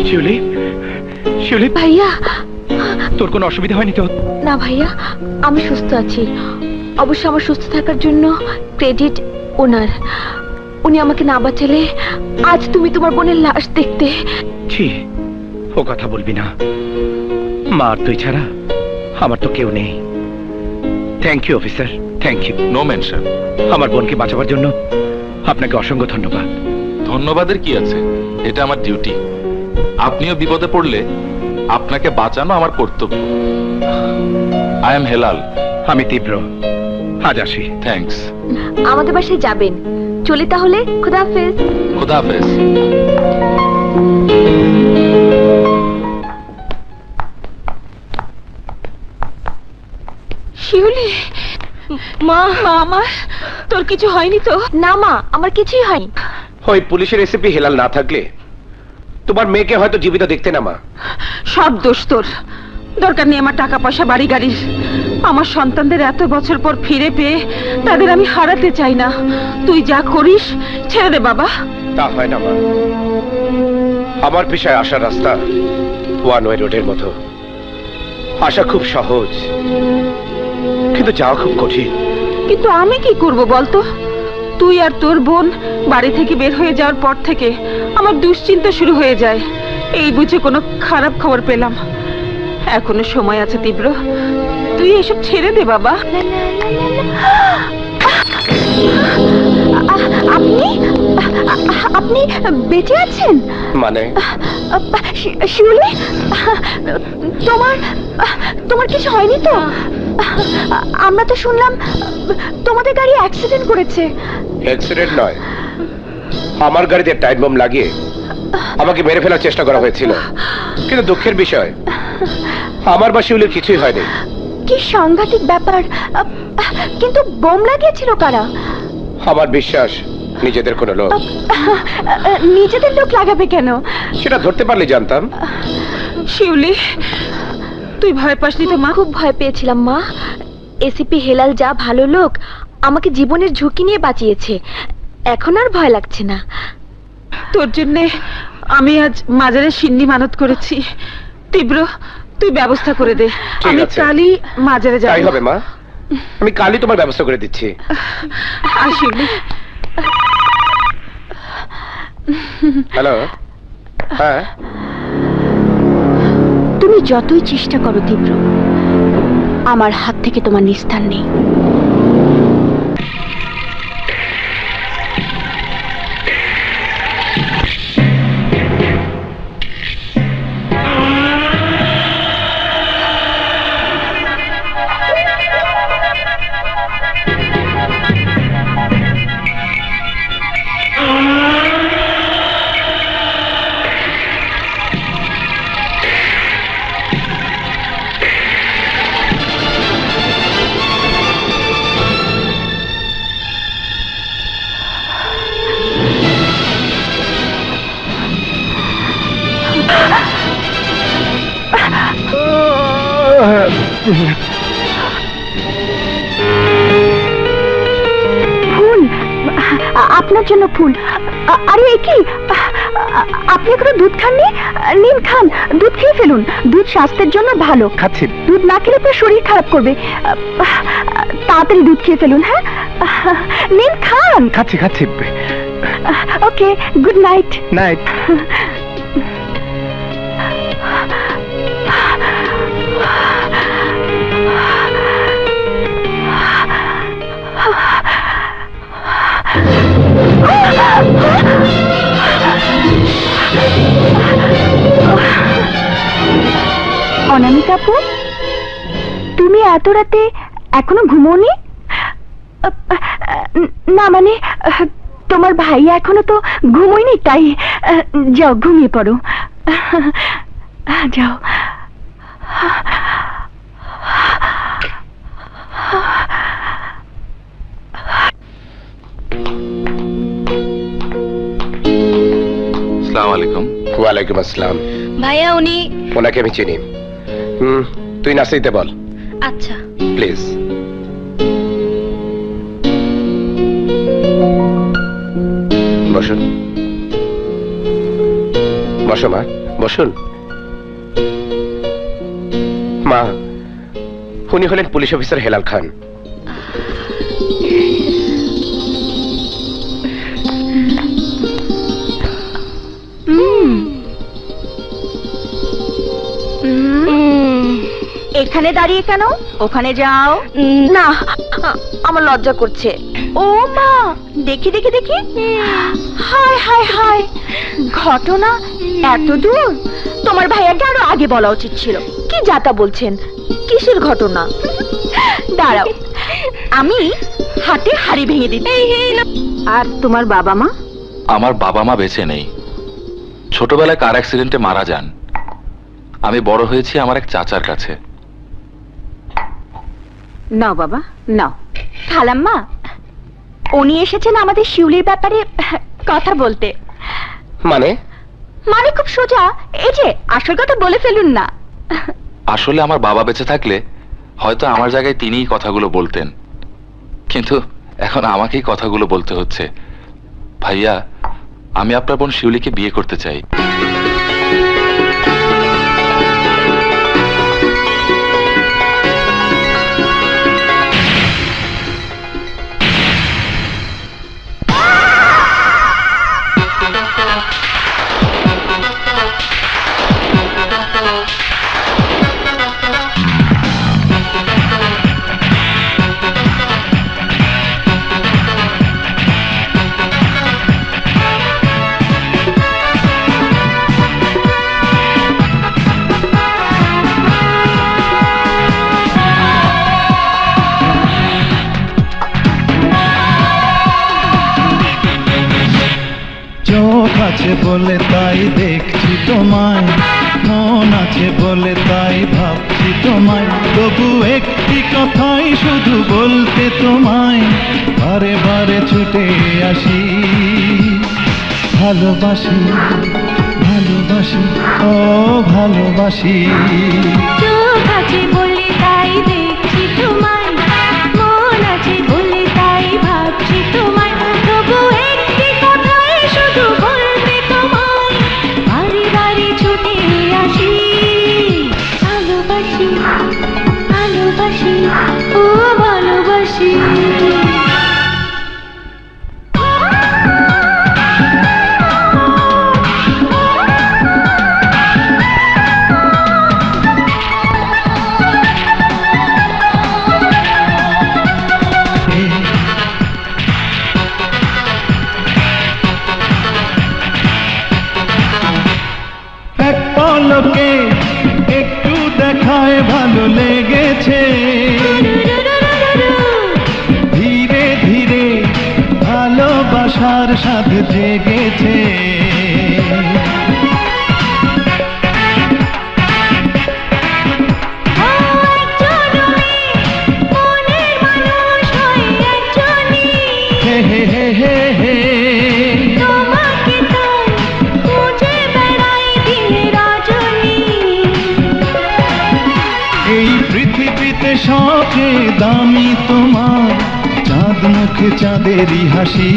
শিউলি, শিউলি ভাইয়া, তোর কোনো অসুবিধা হয়নি তো? না ভাইয়া, আমি সুস্থ আছি। অবশ্য আমার সুস্থ থাকার জন্য ক্রেডিট ওনার। উনি আমাকে না বাঁচালে আজ তুমি তোমার বোনের লাশ দেখতে। ছি, ও কথা বলবি না। মা আর তুই ছাড়া আমার তো কেউ নেই। Thank you officer, thank you. No mention. আমার বোনকে বাঁচাবার জন্য আপনাকে অসংখ্য ধন্যবাদ। ধন্যবাদের কি আছে, এটা আমার ডিউটি। আপনিও বিপদে পড়লে আপনাকে বাঁচানো আমার কর্তব্য। I am Helal. আমি তীব্র। আজ আসি। থ্যাঙ্কস। আমাদের বাসায় যাবেন? চলি তাহলে। খুদা হাফেজ। খুদা হাফেজ। শিউলি, মা, আমার তোর কিছু হয়নি তো? না মা, আমার কিছুই হয়নি। ওই পুলিশের রেসিপি হেলাল না থাকলে তোমার মেয়েকে হয়তো জীবিত দেখতে না মা। সব দোষ তোর। দরকার নেই আমার টাকা পয়সা বাড়ি গাড়ির। আমার সন্তানদের এত বছর পর ফিরে পেয়ে তাদের আমি হারাতে চাই না। তুই যা করিস ছেড়ে দে বাবা। তা হয় না মা। আমার পেশায় আসার রাস্তা ওয়ান ওয়ে রোডের মতো। আসা খুব সহজ, কিন্তু যাওয়া খুব কঠিন। কিন্তু আমি কি করব বলতো? তুই আর তোর বোন বাড়ি থেকে বের হয়ে যাওয়ার পর থেকে আমার দুশ্চিন্তা শুরু হয়ে যায়। এই বুঝে কোনো খারাপ খবর পেলাম। এখনো সময় আছে তীব্র, তুই এসব ছেড়ে দে বাবা। আপনি আপনি বেঁচে আছেন? মানে শিউলি, তোমার কিছু হয়নি তো? আমরা তো শুনলাম তোমাদের গাড়ি অ্যাক্সিডেন্ট করেছে। অ্যাক্সিডেন্ট নয়, আমার গাড়িতে টাইম বোম লাগিয়ে আমাকে মেরে ফেলার চেষ্টা করা হয়েছিল। কিন্তু দুঃখের বিষয়, আমার বা শিউলির কিছুই হয়নি। কি সাংঘাতিক ব্যাপার। কিন্তু বোম লাগিয়েছিল কারা? আমার বিশ্বাস নিজেদের কোনো লোক। নিজেদের লোক লাগাবে কেন? সেটা ধরতে পারলে জানতাম। শিউলি, তুই ভয় পাসনি তো মা? খুব ভয় পেয়েছিলাম মা। এসিপি হেলাল যা ভালো লোক, আমাকে জীবনের ঝুঁকি নিয়ে বাঁচিয়েছে। এখন আর ভয় লাগছে না। তোর জন্যে আমি আজ মাজারে সিন্নি মানত করেছি। তীব্র, তুই ব্যবস্থা করে দে, ঠিক আমি আছে। কালই মাজারে যাব। তাই হবে মা, আমি কালই তোমার ব্যবস্থা করে দিচ্ছি। আসিনি। হ্যালো, হ্যাঁ তুমি যতই চেষ্টা করো তীব্র, আমার হাত থেকে তোমার নিস্তার নেই। ফুল, আপনার জন্য ফুল। আরে কি, আপনি এখনো দুধ খাননি? নিন খান, দুধ খেয়ে ফেলুন, দুধ স্বাস্থ্যের জন্য ভালো। খাচ্ছি। দুধ না খেলে আপনার শরীর খারাপ করবে, তাড়াতাড়ি দুধ খেয়ে ফেলুন। হ্যাঁ, নিন খান। খাচ্ছি খাচ্ছি। ওকে, গুড নাইট। নাইট। অনামিকা আপু, তুমি এত রাতে এখনো ঘুমোনি? না মানে তোমার ভাইয়া এখনো তো ঘুমোয়নি, তাই যাও ঘুমিয়ে পড়ো, যাও। আসসালামু আলাইকুম। ওয়ালাইকুম আসসালাম। ভাইয়া উনি? ওনাকে আমি চিনি। তুই নাসিতে বল। আচ্ছা। প্লিজ। বসুন বসো মা, বসুন। মা, উনি হলেন পুলিশ অফিসার হেলাল খান। এখানে দাঁড়িয়ে কেন? ওখানে যাও। না, আমার লজ্জা করছে। ও মা, দেখি দেখি দেখি। হায় হায় হায়, ঘটনা এত দূর! তোমার ভাইয়াকে আরো আগে বলা উচিত ছিল। কি যাতা বলছেন? কিসের ঘটনা? দাঁড়াও, আমি হাতে হাড়ি ভেঙে দিচ্ছি। আর তোমার বাবা মা? আমার বাবা মা বেঁচে নেই, ছোটবেলায় কার অ্যাক্সিডেন্টে মারা যান। আমি বড় হয়েছি আমার এক চাচার কাছে। নাও বাবা, নাও। খালাম্মা, উনি এসেছেন আমাদের শিউলির ব্যাপারে কথা বলতে। মানে? মানে খুব সোজা, এই যে আসল কথা বলে ফেলুন না। আসলে আমার বাবা বেঁচে থাকলে হয়তো আমার জায়গায় তিনিই কথাগুলো বলতেন, কিন্তু এখন আমাকেই কথাগুলো বলতে হচ্ছে। ভাইয়া, আমি আপনার বোন শিউলিকে বিয়ে করতে চাই। চোখ আছে বলে তাই দেখছি তোমায়, মন আছে বলে তাই ভাবছি তোমায়, তবু একটি কথাই শুধু বলতে তোমায় বারে বারে ছুটে আসি। ভালোবাসি ভালোবাসি ও ভালোবাসি। চোখ আছে বলে তাই দেখছি তোমায়, মন আছে বলে তাই ভাবছি তোমায়, তবু একটি কথাই শুধু বলতে তোমায় বারে বারে ছুটে আসি। ও ভালোবাসি। এক পলকে একটু দেখায় ভালো লেগেছে, ধীরে ধীরে ভালোবাসার স্বাদ জেগেছে। হে হে হে হে হে এই পৃথিবীতে সবচেয়ে দামি তোমার চাঁদ মুখে চাঁদেরই হাসি।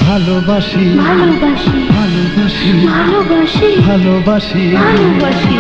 ভালোবাসি ভালোবাসি ভালোবাসি ভালোবাসি ভালোবাসি ভালোবাসি।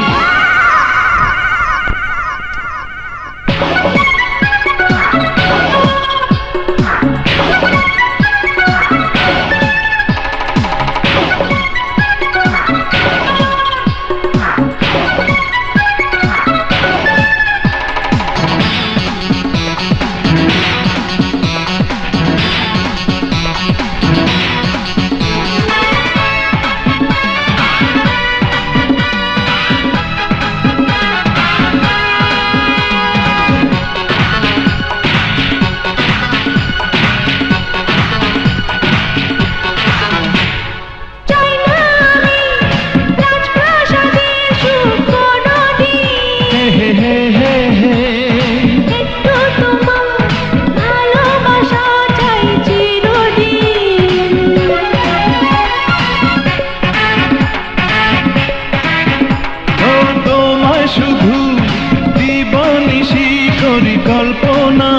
কল্পনা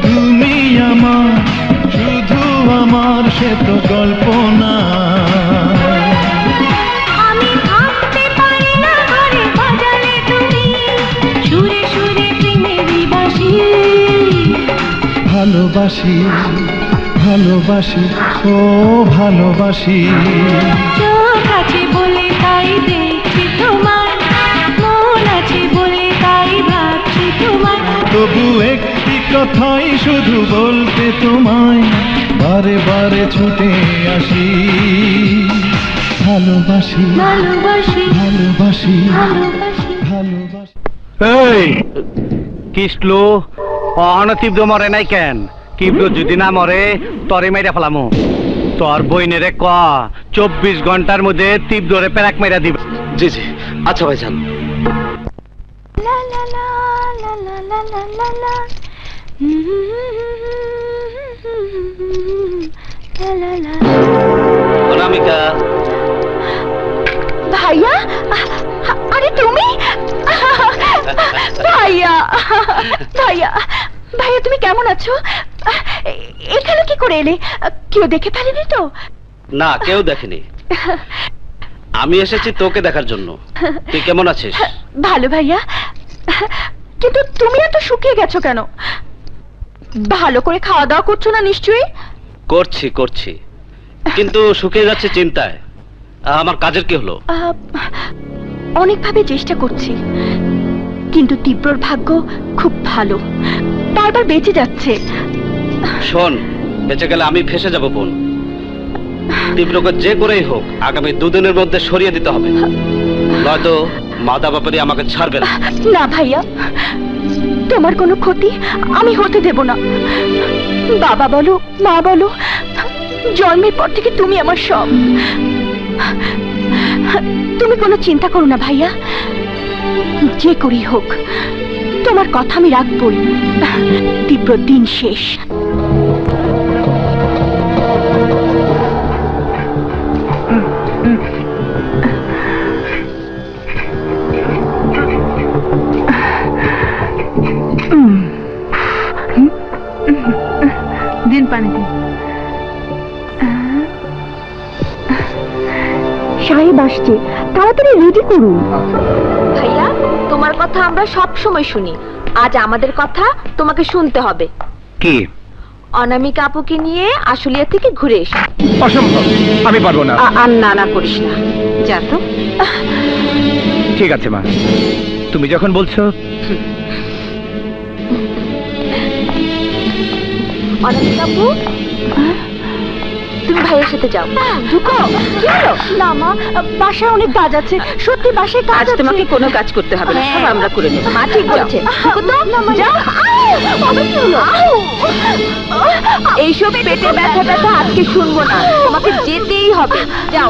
তুমি আমার শুধু আমার সে তো কল্পনা। আমি থাকতে পারি না ঘরে বাজালে তুমি সুরে সুরে প্রেমেরই বাঁশি। ভালোবাসি ভালোবাসি ও ভালোবাসি। চোখ আছে বলে তাই দেখছি তোমার, মন আছে বলে তাই ভাবছি তোমার। তবু একটি কথাই শুধু বলতে তোমায় বারে বারে ছুটে আসি। ভালোবাসি ভালোবাসি ভালোবাসি ভালোবাসি ভালোবাসি। এই কিসলো অহন তীব্র মরে নাই কেন? তীব্র যদি না মরে তরে মেরে ফেলামো। তোর বইনেরে ক 24 ঘন্টার মধ্যে তীব্ররে প্যারাক মেরা দিবে। জি জি আচ্ছা ভাইজান। লা লা লা লা লা লা লা লা লা লা লা লা। অনামিকা ভাইয়া, আরে তুমি? ভাইয়া ভাইয়া ভাইয়া তুমি কেমন আছো? এখানে কি করে এলে? কেউ দেখে ফেলেনি তো? না, কেউ দেখেনি। আমি এসেছি তোকে দেখার জন্য। তুই কেমন আছিস? ভালো ভাইয়া, কিন্তু তুমি এত শুকিয়ে গেছো কেন? ভালো করে খাওয়া দাওয়া করছো না নিশ্চয়ই? করছি করছি, কিন্তু শুকিয়ে যাচ্ছে চিন্তায়। আমার কাজের কি হলো? অনেকভাবে চেষ্টা করছি, কিন্তু তীব্রর ভাগ্য খুব ভালো, বারবার বেঁচে যাচ্ছে। শোন, বেঁচে গেলে আমি ফেসে যাব বোন। তীব্রকে যে করেই হোক আগামী 2 দিনের মধ্যে সরিয়ে দিতে হবে, নয়তো মাদা বাপারি আমাকে ছাড়বে না। না ভাইয়া, তোমার কোনো ক্ষতি আমি হতে দেব না। বাবা বলো মা বলো, জন্মের পর থেকে তুমি আমার সব। তুমি কোনো চিন্তা করো না ভাইয়া, যে করি হোক তোমার কথা আমি রাখবই। তীব্র দিন শেষ। দিন পানি দিন। সাহেব আসছে, তাড়াতাড়ি রেডি করুন। ভাইয়া, তোমার কথা আমরা সব সময় শুনি, আজ আমাদের কথা তোমাকে শুনতে হবে। কি? অনামিকা আপুকে নিয়ে আশুলিয়া থেকে ঘুরে এসো। অসম্ভব, আমি পারবো না। আর না করিস না, যা তো। ঠিক আছে মা, তুমি যখন বলছো। অনামিকা আপু, তুমি ভাইয়ের সাথে যাও। ঢুকো। কি হলো? না মা, বাসায় অনেক কাজ আছে, সত্যি বাসায় কাজ আছে। তোমাকে কোনো কাজ করতে হবে না, সব আমরা করে নেব। মা ঠিক বলছে। ঢুকো তো, যাও। এইসব পেটে ব্যথা আজকে শুনবো না, তোমাকে যেতেই হবে। যাও।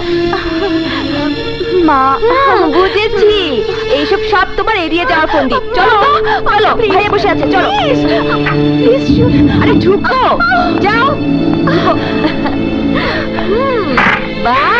মা, বুঝেছি, এইসব সব তোমার এড়িয়ে যাওয়ার ফন্দি। চলো চলো, ভাইয়া বসে আছে, চলো। আরে ঢুকো, যাও। বাই।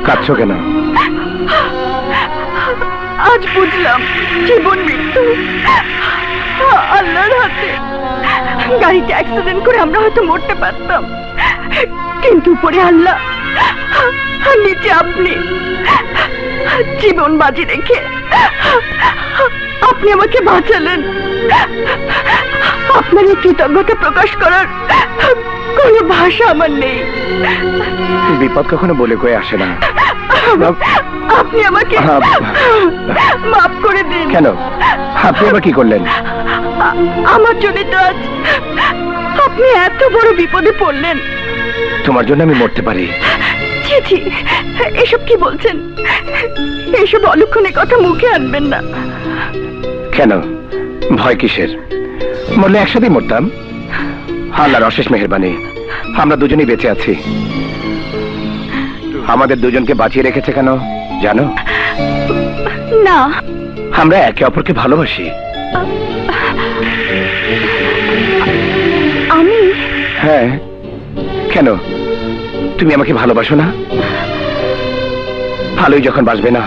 কাঁদছো কেন? আজ বুঝলাম জীবন মৃত্যু আল্লাহর হাতে। গাড়িতে অ্যাক্সিডেন্ট করে আমরা হয়তো মরতে পারতাম, কিন্তু উপরে আল্লাহ আর নিচে আপনি। জীবন বাজি রেখে আপনি আমাকে বাঁচালেন। আপনার এই কৃতজ্ঞতা প্রকাশ করার কোনো ভাষা আমার নেই। বিপদ কখনো বলে কয়ে আসে না। আপনি আমাকে মাফ করে দিন। কেন? আপনি আবার কি করলেন? আমার জন্য তো আজ আপনি এত বড় বিপদে পড়লেন। তোমার জন্য আমি মরতে পারি? ছি ছি, এসব কি বলছেন? এসব অলক্ষণে কথা মুখে আনবেন না। কেন, ভয় কিসের? মরলে একসাথেই মরতাম। আল্লাহর অশেষ মেহেরবানি, আমরা দুজনেই বেঁচে আছি। আমাদের দুজনকে বাঁচিয়ে রেখেছে কেন জানো? না, আমরা একে অপরকে ভালোবাসি। আমি? হ্যাঁ। কেন, তুমি আমাকে ভালোবাসো না? ভালোই যখন বাসবে না,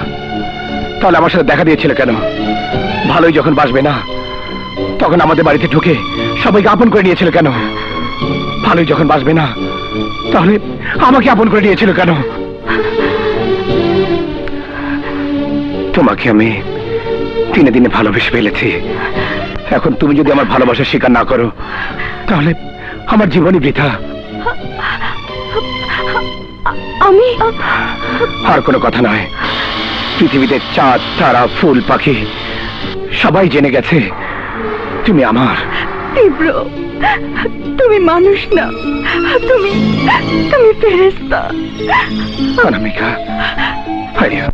তাহলে আমার সাথে দেখা দিয়েছিল কেন? ভালোই যখন বাসবে না, তখন আমাদের বাড়িতে ঢুকে সবাইকে আপন করে নিয়েছিল কেন? ভালোই যখন বাসবে না, তাহলে আমাকে আপন করে নিয়েছিল কেন? তোমাকে আমি দিনে দিনে ভালোবেসে ফেলেছি। এখন তুমি যদি আমার ভালোবাসা স্বীকার না করো, তাহলে আমার জীবনই বৃথা। আমি? আর কোনো কথা নয়। পৃথিবীতে চাঁদ, তারা, ফুল, পাখি সবাই জেনে গেছে তুমি আমার। তীব্র, তুমি মানুষ না, তুমি ফেরেশতা। অনামিকা, ভাইয়া।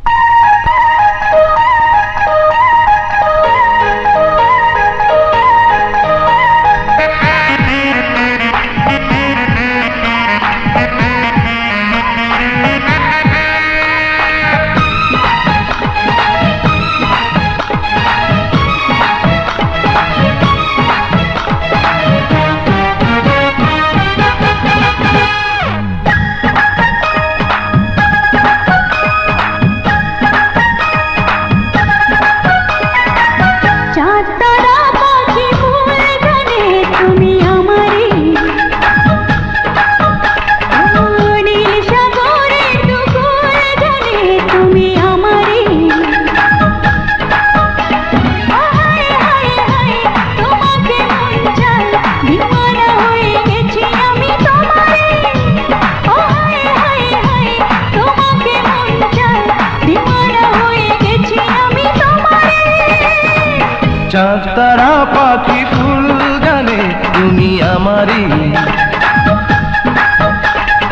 তুমি আমারই।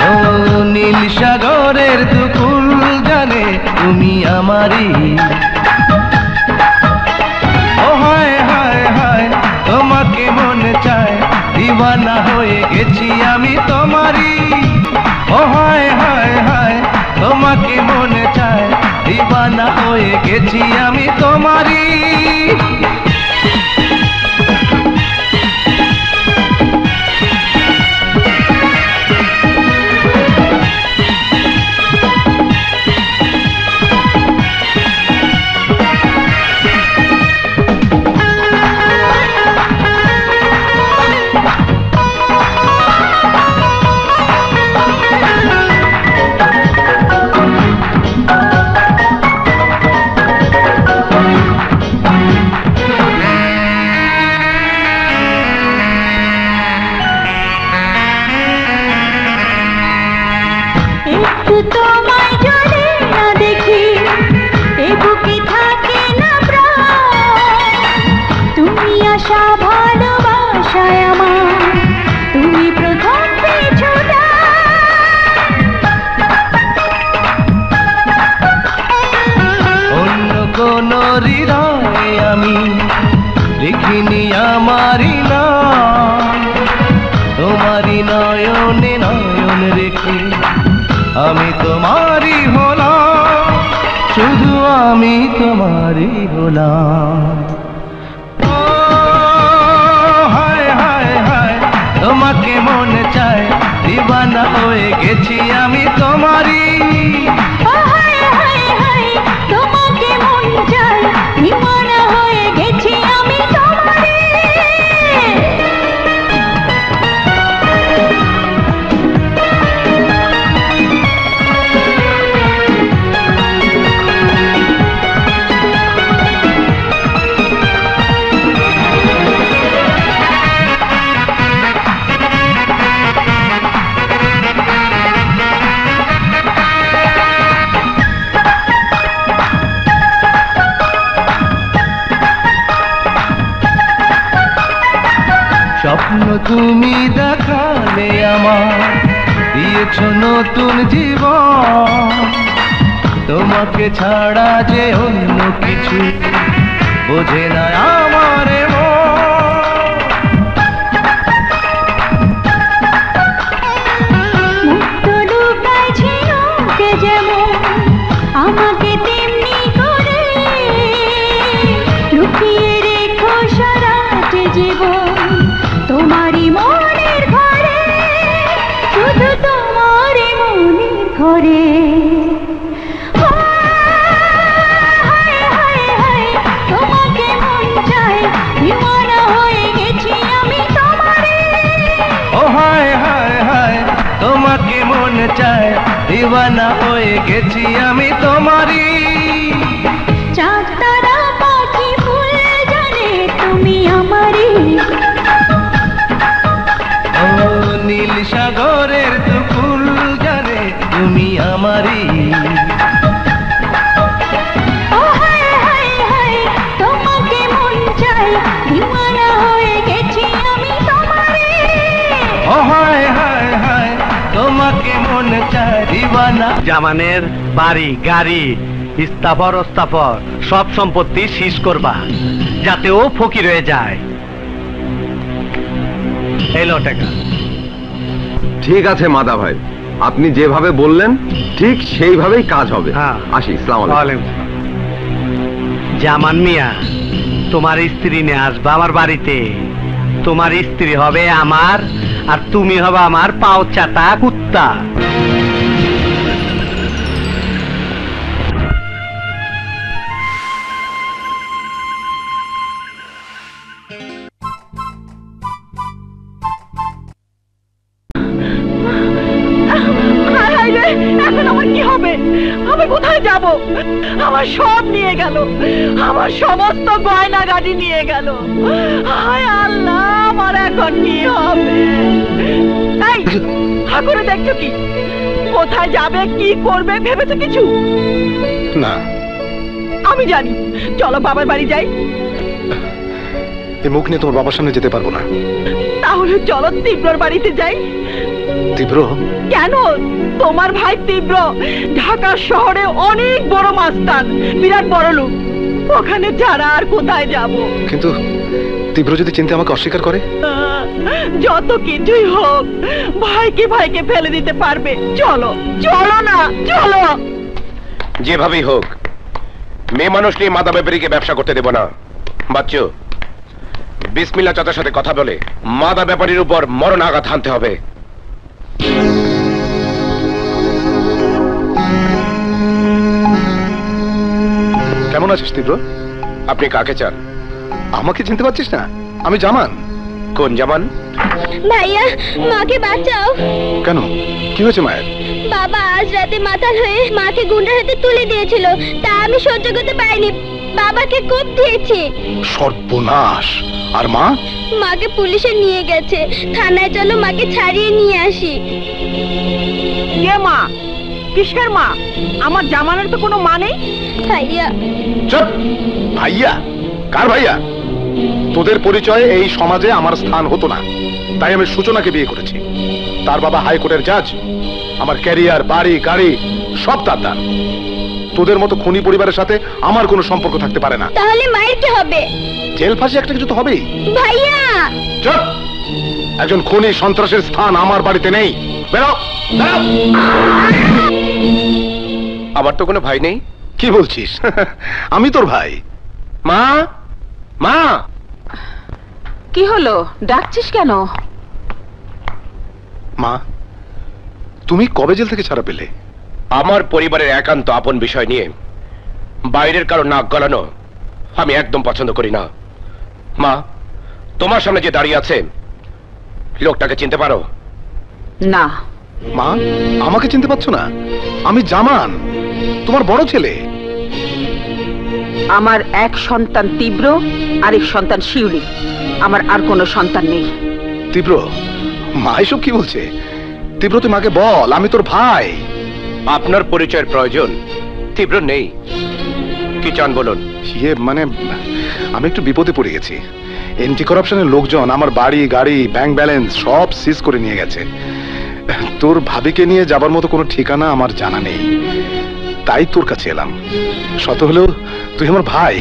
ও নীল সাগরের দুকুল জানে তুমি আমারই। ও হায় হায় হায় তোমাকে মনে চায়, দিওয়ানা হয়ে গেছি আমি তোমারই। ও হায় হায় হায় তোমাকে মনে চায়, দিওয়ানা হয়ে গেছি আমি তোমারই। আমি তোমারই হলাম, শুধু আমি তোমারই হলাম। ও হায় হায় হায় তোমাকে মনে চায়, দিওয়ানা হয়ে গেছি আমি তোমারই। ও হায় হায় হায় তোমাকে মন চায়, দিওয়ানা হয়ে গেছি আমি তোমারই। স্বপ্ন তুমি দেখালে আমার, দিয়েছ নতুন জীবন। তোমাকে ছাড়া যে অন্য কিছু বোঝে না আমার আমাকে তেমনি করে লুকিয়ে রেখো সারাটা জীবন তোমারই মনের ঘরে, শুধু তোমারই মনের ঘরে। তোমাকে মন চায়, দিওয়ানা হয়ে গেছি আমি তোমারই। ও হায় হায় হায় তোমাকে মনে চায়, দিওয়ানা হয়ে গেছি আমি তোমারই। চাঁদ তারা পাখি ফুল জানে তুমি আমারই। ও নীল সাগরের দুকুল জানে তুমি আমারই। ও হায় হায় হায় তোমাকে মন চায়, দিওয়ানা হয়ে গেছি আমি তোমারই। ও হায় হায় হায় তোমাকে মনে চায়, দিওয়ানা। জামানের বাড়ি গাড়ি স্থাপর অস্থাপর সব সম্পত্তি শীষ করবা, যাতে ও ফকির হয়ে যায়। এলো টাকা। ঠিক আছে মাদা ভাই, আপনি যেভাবে বললেন ঠিক সেইভাবেই কাজ হবে। আসি, আসসালামু আলাইকুম। জামান মিয়া, তোমার স্ত্রী নিয়ে আসবা আমার বাড়িতে। তোমার স্ত্রী হবে আমার, আর তুমি হবে আমার পাও চাটা কুত্তা। এখন আমার কি হবে? আমি কোথায় যাব? আমার সব নিয়ে গেল, আমার সমস্ত গয়না গাড়ি নিয়ে গেল। হায় আল্লাহ, আমার এখন কি হবে? এই ঠাকুরে দেখছো কি? কোথায় যাবে, কি করবে ভেবেছো কিছু? না, আমি জানি। চলো বাবার বাড়ি যাই। এই মুখ নিয়ে তোমার বাবার সামনে যেতে পারবো না। তা তাহলে চলো তীব্রর বাড়িতে যাই। তীব্র? কেন? তোমার ভাই তীব্র ঢাকা শহরে অনেক বড় মাস্তান, বিরাট বড় লোক। ওখানে যারা আর কোথায় যাব? কিন্তু তীব্র যদি চিনতে আমাকে অস্বীকার করে? যত কিছুই হোক, ভাইকে ফেলে দিতে পারবে? চলো চলো না, চলো। যেভাবেই হোক মেয়ে মানুষ নিয়ে মাদা ব্যাপারীকে ব্যবসা করতে দেব না। বাচ্চু, বিসমিল্লাহ চাচার সাথে কথা বলে মাদা ব্যাপারীর উপর মরণ আঘাত হানতে হবে। কেমন আছিস তীব্র? আপনি কাকে চান? আমাকে চিনতে পারছিস না? আমি জামান। কোন জামান? ভাইয়া, মাকে বাঁচাও। কেন, কি হয়েছে মায়ের? বাবা আজ রাতে মাতাল হয়ে মাকে গুন্ডার হাতে তুলে দিয়েছিল, তা আমি সহ্য করতে পারিনি, বাবাকে কোপ দিয়েছি। সর্বনাশ! আর মা? মাকে পুলিশে নিয়ে গেছে, থানায় চলো মাকে ছাড়িয়ে নিয়ে আসি। কে মা? কিসের মা? আমার জামানের তো কোনো মা নেই। ভাইয়া। চুপ! ভাইয়া? কার ভাইয়া? তোদের পরিচয়ে এই সমাজে আমার স্থান হতো না, তাই আমি সূচনাকে বিয়ে করেছি। তার বাবা হাইকোর্টের জাজ। আমার ক্যারিয়ার, বাড়ি, গাড়ি সব তার দান। তোদের মতো খুনি পরিবারের সাথে আমার কোনো সম্পর্ক থাকতে পারে না। তাহলে মায়ের কি হবে? জেল ফাঁসি একটা কিছু তো হবেই। ভাইয়া! চুপ! একজন খুনি সন্ত্রাসের স্থান আমার বাড়িতে নেই। বেরো! আমার তো কোনো ভাই নেই। কি বলছিস? আমি তোর ভাই। মা, মা! কি হলো, ডাকছিস কেন? মা, তুমি কবে জেল থেকে ছাড়া পেলে? আমার পরিবারের একান্ত আপন বিষয় নিয়ে বাইরের কারো নাক গলানো আমি একদম পছন্দ করি না। মা, তোমার সামনে যে দাঁড়িয়ে আছে লোকটাকে চিনতে পারো? না। মা, আমাকে চিনতে পারছো না? আমি জামান, তোমার বড় ছেলে। আমার এক সন্তান তীব্র, আরেক সন্তান শিউলি। আমার আর কোনো সন্তান নেই। তীব্র? মা এসব কি বলছে? তীব্র, তুই মাকে বল আমি তোর ভাই। আপনার পরিচয়ের প্রয়োজন তীব্র নেই। কি চান বলুন? মানে আমি একটু বিপদে পড়ে গেছি। এন্টি করাপশনের লোকজন আমার বাড়ি, গাড়ি, ব্যাংক ব্যালেন্স সব সিজ করে নিয়ে গেছে। তোর ভাবিকে নিয়ে যাবার মতো কোনো ঠিকানা আমার জানা নেই, তাই তোর কাছে এলাম। শত হলেও তুই আমার ভাই,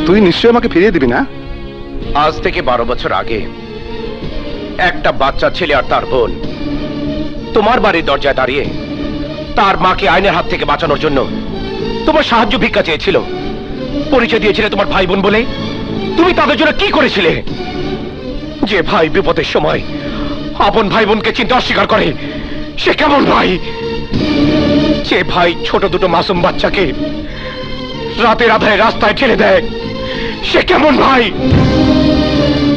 তুই নিশ্চয়ই আমাকে ফিরিয়ে দিবি না? আজ থেকে 12 বছর আগে একটা বাচ্চা ছেলে আর তার বোন তোমার বাড়ির দরজায় দাঁড়িয়ে তার মাকে আইনের হাত থেকে বাঁচানোর জন্য তোমার সাহায্য ভিক্ষা চেয়েছিল। পরিচয় দিয়েছিলে তোমার ভাই বোন বলে। তুমি তাদের জন্য কি করেছিলে? যে ভাই বিপদের সময় আপন ভাই বোনকে চিনতে অস্বীকার করে সে কেমন ভাই? যে ভাই ছোট দুটো মাসুম বাচ্চাকে রাতের আধারে রাস্তায় ঠেলে দেয় সে কেমন ভাই?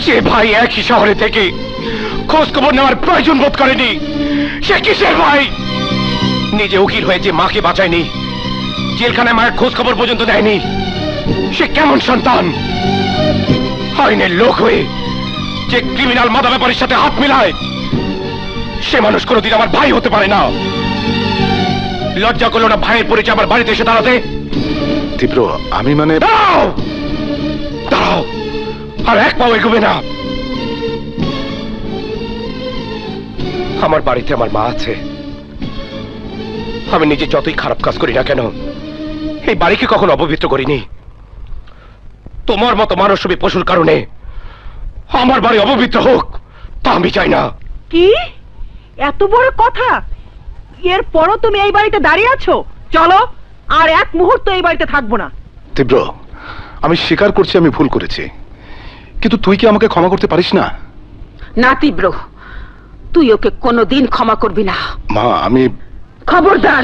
যে ভাই একই শহরে থেকে খোঁজ খবর নেওয়ার প্রয়োজন বোধ করেনি সে কিসের ভাই? নিজে উকিল হয়ে যে মাকে বাঁচায়নি, জেলখানায় মায়ের খোঁজ খবর পর্যন্ত দেয়নি, সে কেমন সন্তান? আইনের লোক হয়ে যে ক্রিমিনাল মাদা ব্যাপারীর সাথে হাত মিলায় সে মানুষ কোনোদিন আমার ভাই হতে পারে না। লজ্জা করলো না ভাইয়ের পরিচয় আমার বাড়িতে এসে দাঁড়াতে? তীব্র, আমি মানে দাঁড়াও, দাঁড়াও, আর এক পাও এগোবে না। আমার বাড়িতে আমার মা আছে। আমি নিজে যতই খারাপ কাজ করি না কেন এই বাড়িকে কখনো অপবিত্র করিনি। তোমার মতো মানসবী পশুর কারণে আমার বাড়ি অপবিত্র হোক তা আমি চাই না। কি এত বড় কথা? এরপরও তুমি এই বাড়িতে দাঁড়িয়ে আছো? চলো, আর এক মুহূর্ত এই বাড়িতে থাকবো না। তীব্র, আমি স্বীকার করছি আমি ভুল করেছি, কিন্তু তুই কি আমাকে ক্ষমা করতে পারিস না? না তীব্র, তুই ওকে কোনোদিন ক্ষমা করবি না। মা, আমি খবরদার,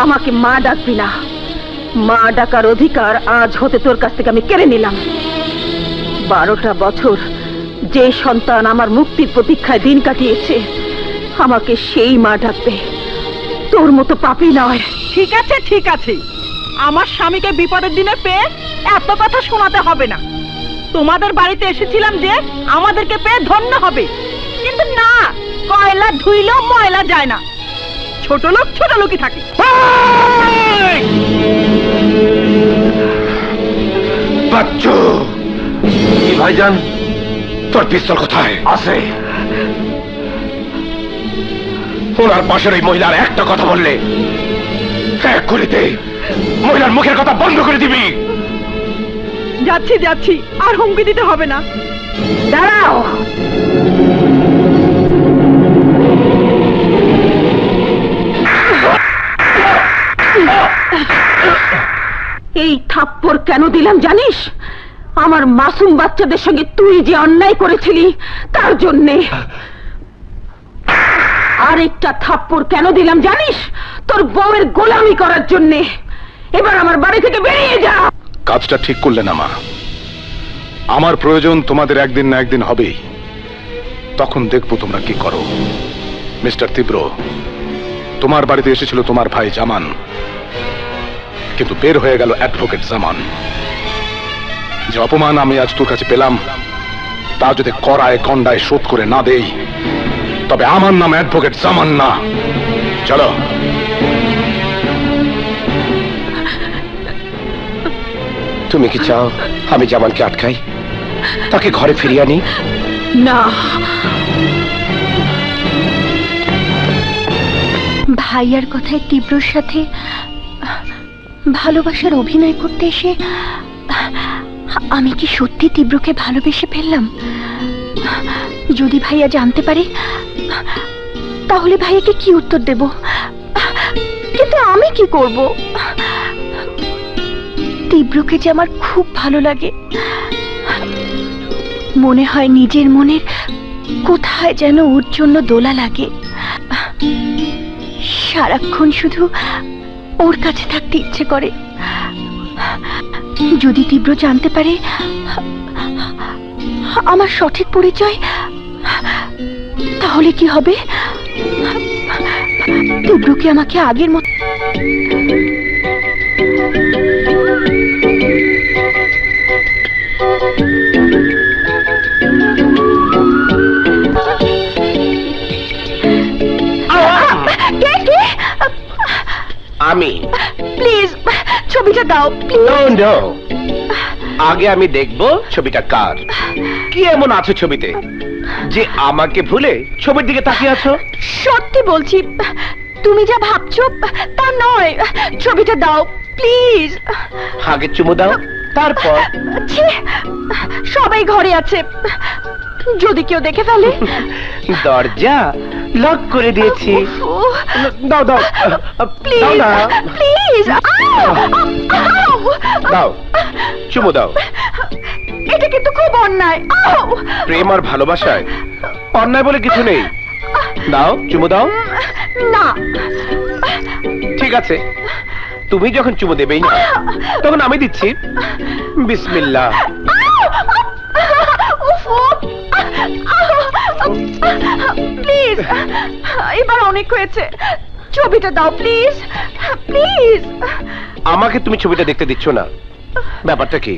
আমাকে মা ডাকবি না। মা ডাকার অধিকার আজ হতে তোর কাছ থেকে আমি কেড়ে নিলাম। 12টা বছর যে সন্তান আমার মুক্তির প্রতীক্ষায় দিন কাটিয়েছে আমাকে সেই মা ডাকবে, তোর মতো পাপী নয়। ঠিক আছে, ঠিক আছে, আমার স্বামীকে বিপদের দিনে পেয়ে এত কথা শোনাতে হবে না। তোমাদের বাড়িতে এসেছিলাম যে আমাদেরকে পেয়ে ধন্য হবে, কিন্তু না, কয়লা ধুইলেও ময়লা যায় না। ছোট লোক ছোট লোকই থাকে। বাচ্চু! কি ভাইজান, তোর পিস্তল কোথায়? আছে। ওনার পাশের ওই মহিলার একটা কথা বললে এক গুলিতে মহিলার মুখের কথা বন্ধ করে দিবি। যাচ্ছি যাচ্ছি, আর হুমকি দিতে হবে না। দাঁড়াও। এই থাপ্পড় কেন দিলাম জানিস? আমার মাসুম বাচ্চাদের সঙ্গে তুই যে অন্যায় করেছিলি তার জন্যে। আরেকটা থাপ্পড় কেন দিলাম জানিস? তোর বউয়ের গোলামি করার জন্যে। এবার আমার বাড়ি থেকে বেরিয়ে যা। কাজটা ঠিক করলে না মা। আমার প্রয়োজন তোমাদের একদিন না একদিন হবেই, তখন দেখবো তোমরা কি করো। মিস্টার তীব্র, তোমার বাড়িতে এসেছিল তোমার ভাই জামান, কিন্তু বের হয়ে গেল অ্যাডভোকেট জামান। যে অপমান আমি আজ তোর কাছে পেলাম, তা যদি কড়ায় কন্ডায় শোধ করে না দেই, তবে আমার নাম অ্যাডভোকেট জামান না। চলো। তুমি কি চাও আমি জামানকে আটকাই, তাকে ঘরে ফিরিয়ে আনি? না। ভাইয়ার কথায় তীব্রর সাথে ভালোবাসার অভিনয় করতে এসে আমি কি সত্যি তীব্রকে ভালোবেসে ফেললাম? যদি ভাইয়া জানতে পারে, তাহলে ভাইয়াকে কি উত্তর দেব? কিন্তু আমি কি করব? তীব্রকে যে আমার খুব ভালো লাগে। মনে হয় নিজের মনের কোথায় যেন ওর জন্য দোলা লাগে। সারাক্ষণ শুধু ওর কাছে থাকতে ইচ্ছে করে। যদি তীব্র জানতে পারে আমার সঠিক পরিচয়, তাহলে কি হবে? তীব্রকে আমাকে আগের মতো আমি। প্লিজ ছবিটা দাও। আগে আমি দেখব ছবিটা কার। কি এমন আছে ছবিতে যে আমাকে ভুলে ছবির দিকে তাকিয়ে আছো? সত্যি বলছি, তুমি যা ভাবছো তা নয়। ছবিটা দাও প্লিজ। আগে চুমু দাও, তারপর। সবাই ঘরে আছে, যদি কেউ দেখে ফেলে। দরজা লক করে দিয়েছি। দাও দাও প্লিজ প্লিজ দাও, চুমু দাও। এটা কিন্তু খুব অন্যায়। প্রেম আর ভালোবাসায় অন্যায় বলে কিছু নেই। দাও, চুমু দাও। না। ঠিক আছে, তুমি যখন চুমু দেবেই না, তখন আমি দিচ্ছি। বিসমিল্লাহ। প্লিজ, এবার অনেক হয়েছে। ছবিটা দাও প্লিজ প্লিজ। আমাকে তুমি ছবিটা দেখতে দিচ্ছ না, ব্যাপারটা কি?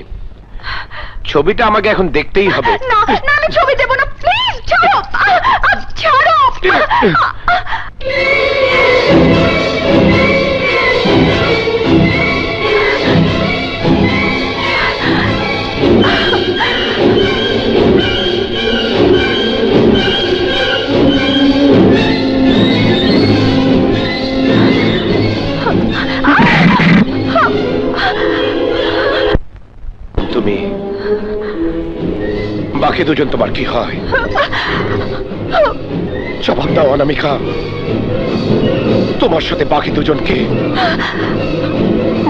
ছবিটা আমাকে এখন দেখতেই হবে। না না, আমি ছবি দেব না। প্লিজ ছাড়ো ছাড়ো। তুমি, বাকি দুজন তোমার কি হয়? জবাব দাও অনামিকা, তোমার সাথে বাকি দুজনকে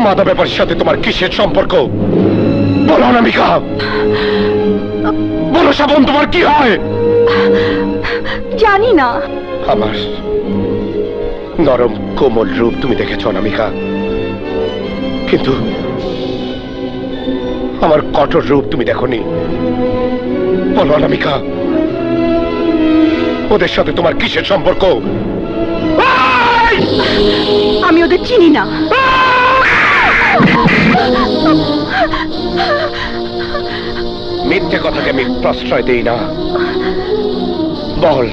মাদা ব্যাপারের সাথে তোমার কিসের সম্পর্ক? বলো অনামিকা, বলো শ্রাবণ, তোমার কি হয়? জানি না। আমার নরম কোমল রূপ তুমি দেখেছ অনামিকা, কিন্তু আমার কঠোর রূপ তুমি দেখোনি। বলো অনামিকা, ওদের সাথে তোমার কিসের সম্পর্ক? আমি ওদের চিনি না। মিথ্যে কথাকে আমি প্রশ্রয় দেই না। বল,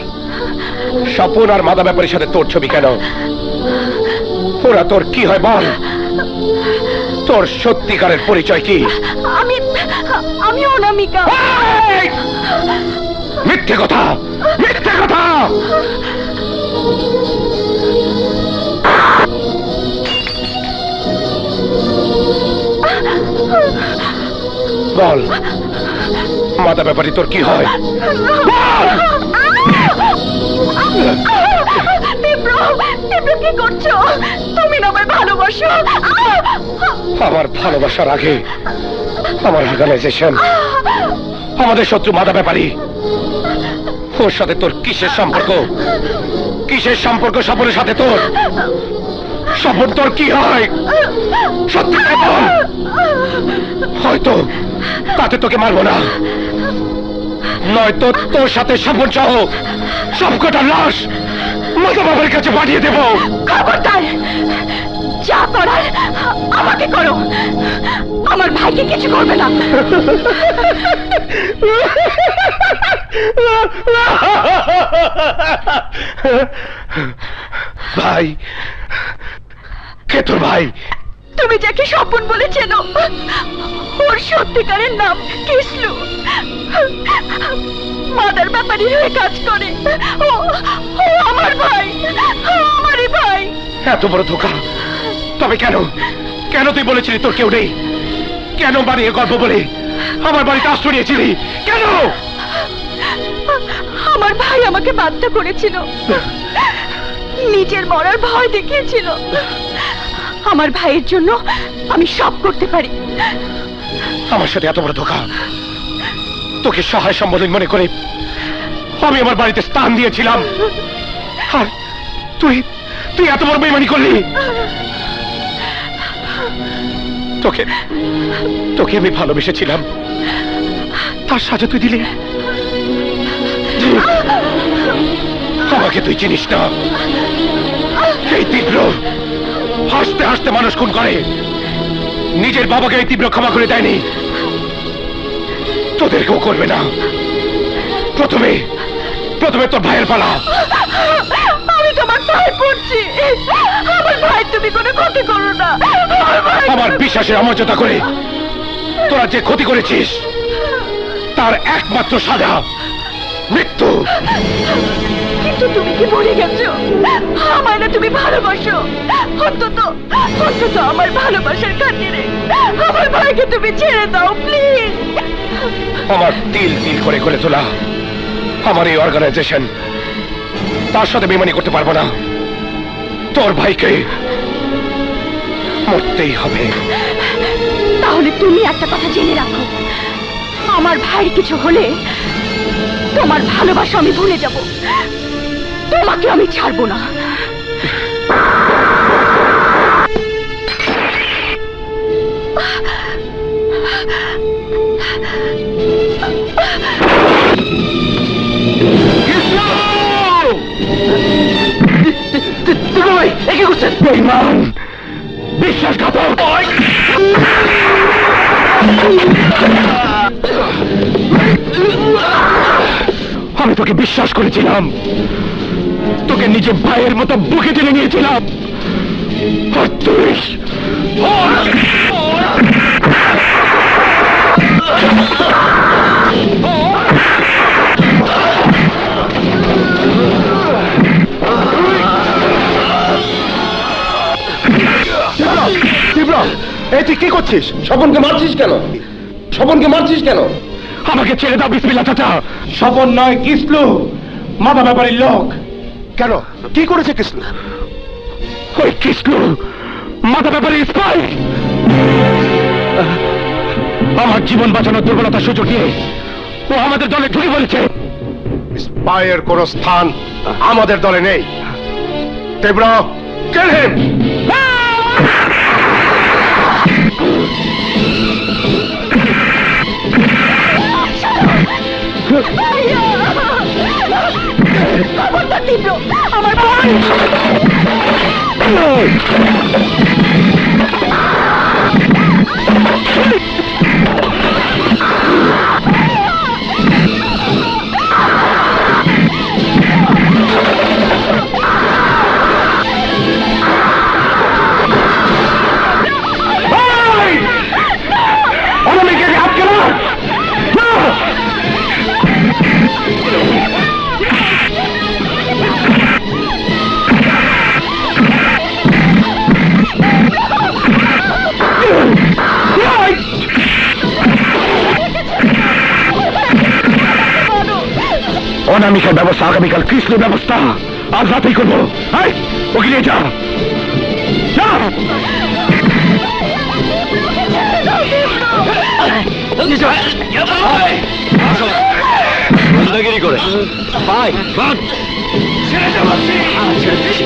স্বপন আর মাদা ব্যাপারের সাথে তোর ছবি কেন? ওরা তোর কি হয় বল? তোর সত্যিকারের পরিচয় কি? আমি অনামিকা। মিথ্যে কথা, মিথ্যে কথা। বল মাদা ব্যাপারে তোর কি হয়? তীব্র, তীব্র কি করছো? তুমি না আমায় ভালোবাসো। আমার ভালোবাসার আগে আমার অর্গানাইজেশন, আমাদের শত্রু মাদা ব্যাপারী, ওর সাথে তোর কিসের সম্পর্ক? কিসের সম্পর্ক স্বপনের সাথে তোর? স্বপন তোর কি হয়? সত্যি বল। হয়তো তাতে তোকে মারবো না, নয়তো তোর সাথে স্বপন সহ সবকটা লাশ মাদা বাবার কাছে পাঠিয়ে দেবো। খবরদার, যা করার আমাকে করো, আমার ভাইকে কিছু করবে না। ভাই কে তোর ভাই? তুমি যাকে স্বপন বলেছেন ওর সত্যিকারের নাম কিসলু, মাদার ব্যাপারী হয়ে কাজ করে। ও আমার ভাই, আমারই ভাই। এত বড় ধোঁকা! তবে কেন, কেন তুই বলেছিলি তোর কেউ নেই? কেন বানিয়ে গল্প বলে আমার বাড়িতে আশ্রয় নিয়েছিলি? কেন? আমার ভাই আমাকে বাধ্য করেছিল, নিজের মরার ভয় দেখিয়েছিল। আমার ভাইয়ের জন্য আমি সব করতে পারি। আমার সাথে এত বড় ধোঁকা! তোকে সহায় সম্বোধন মনে করে আমি আমার বাড়িতে স্থান দিয়েছিলাম, আর তুই তুই এত বড় বেইমানি করলি। তোকে তোকে আমি ভালোবেসেছিলাম, তার সাজা তুই দিলি। আমাকে তুই চিনিস না। এই তীব্র হাসতে হাসতে মানুষ খুন করে, নিজের বাবাকে এই তীব্র ক্ষমা করে দেয়নি, তোদেরকেও করবে না। প্রথমে প্রথমে তোর ভাইয়ের পালা। আমি তোমার ভাই পড়ছি, আমার ভাই তুমি কোনো ক্ষতি করো না। আমার বিশ্বাসের অমর্যাদা করে তোরা যে ক্ষতি করেছিস তার একমাত্র সাজা মৃত্যু। কিন্তু তুমি কি ভুলে গেছো আমায় না তুমি ভালোবাসো? অন্তত অন্তত আমার ভালোবাসার খাতিরে আমার ভাইকে তুমি ছেড়ে দাও প্লিজ। আমার তিল তিল করে করে তোলা আমার এই অর্গানাইজেশন, তার সাথে বেমানি করতে পারবো না। তোর ভাইকে মরতেই হবে। তাহলে তুমি একটা কথা জেনে রাখো, আমার ভাইয়ের কিছু হলে তোমার ভালোবাসা আমি ভুলে যাব, তোমাকে আমি ছাড়বো না। কি করছেন? বেঈমান, বিশ্বাসঘাতক! আমি তোকে বিশ্বাস করেছিলাম, তোকে নিজের ভাইয়ের মতো বুকে টেনে নিয়েছিলাম, আর তুই এই তুই কি করছিস? স্বপনকে মারছিস কেন? স্বপনকে মারছিস কেন? আমাকে ছেড়ে দাও বিসমিল্লাহ চাচা। স্বপন নয়, কিসলু মাদা ব্যাপারীর লোক। কেন, কি করেছে কৃষ্ণ? ওই কৃষ্ণ মাথা ব্যাপারে স্পাই। আমার জীবন বাঁচানোর দুর্বলতার সুযোগ দিয়ে ও আমাদের দলে ঢুকে বলেছে। স্পাইয়ের কোন স্থান আমাদের দলে নেই। তীব্র, কিল হিম। তীব্র, আমার ভাই অনামিকার ব্যবস্থা আগামীকাল, কৃষ্ণের ব্যবস্থা আজ রাতেই করবো। ওকে নিয়ে যা। গুন্ডাগিরি করে ভাই ছেড়ে দেওয়া ছেড়ে দিচ্ছি।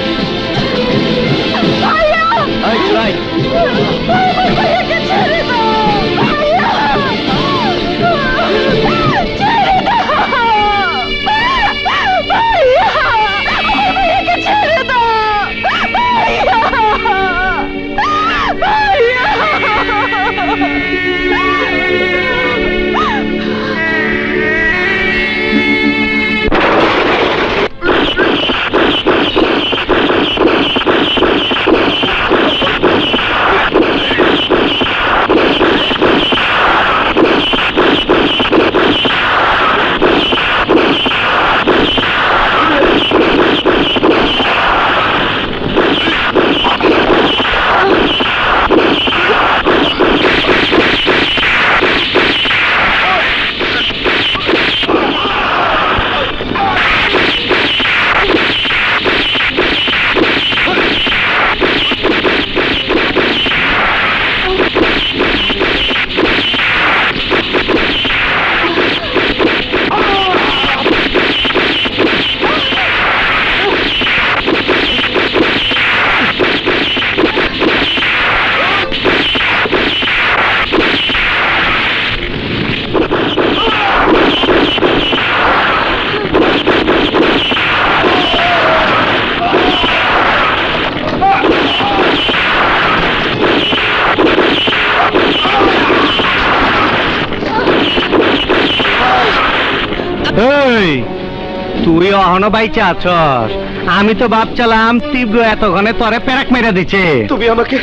তুই অহনো বাইচা আছস, আমি তো ভাবছিলাম তীব্র এতক্ষণে তরে প্যারাক মেরে দিচ্ছে। তুমি আমাকে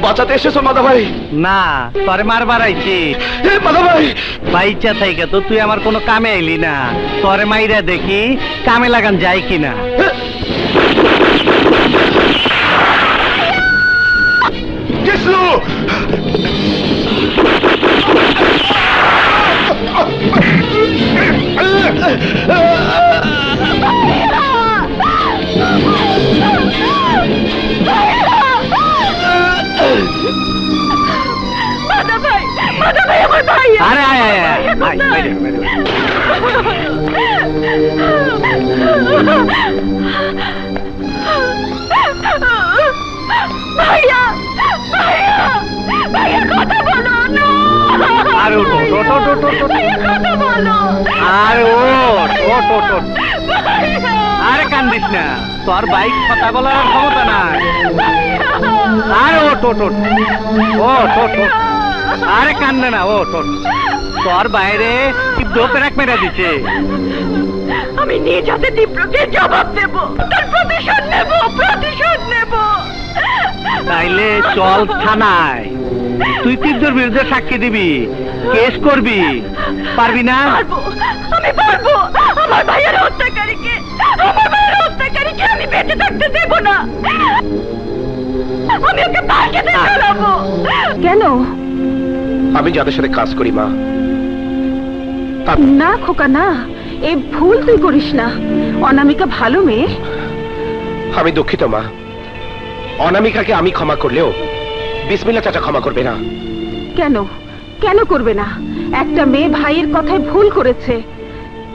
বাঁচাতে এসেছো মাদা ভাই? না, তরে মারবার আইছি। মাদা ভাই বাইচা থেকে তো তুই আমার কোনো কামে আইলি না, তরে মাইরা দেখি কামে লাগান যায় কিনা। কৃষ্ণ আরে আয় আয় আয় বাইরে বাইরে। ভাইয়া ভাইয়া ভাইয়া কথা বলো না। আরে ওঠ ওঠ ওঠ ওঠ ওঠ ওঠ। কথা বলো। আরে ওঠ ওঠ ওঠ ওঠ। আরে কান্দিস না, তোর বাইক কথা বলার ক্ষমতা নাই। আরে ওঠ ওঠ ওঠ ওঠ ওঠ ওঠ। আরে কান্দে না, ওঠ ওঠ। তোর বাইরে তীব্র প্যারাক মেরে দিচ্ছে। আমি নিজ হাতে তীব্রকে জবাব দেব, তার প্রতিশোধ নেব, প্রতিশোধ নেব। তাইলে চল থানায়, তুই তীব্রর বিরুদ্ধে সাক্ষী দিবি, কেস করবি, পারবি না? আমি পারবো। আমার ভাইয়ের হত্যাকারীকে, আমার ভাইয়ের হত্যাকারীকে আমি বেঁচে থাকতে দেব না। আমি ওকে পার্কেতে চালাবো। কেন? আমি যাদের সাথে কাজ করি মা। না খোকা না, এই ভুল তুই করিস না। অনামিকা ভালো মেয়ে। আমি দুঃখিত মা, অনামিকাকে আমি ক্ষমা করলেও বিসমিল্লাহ চাচা ক্ষমা করবে না। কেন কেন করবে না? একটা মেয়ে ভাইয়ের কথায় ভুল করেছে,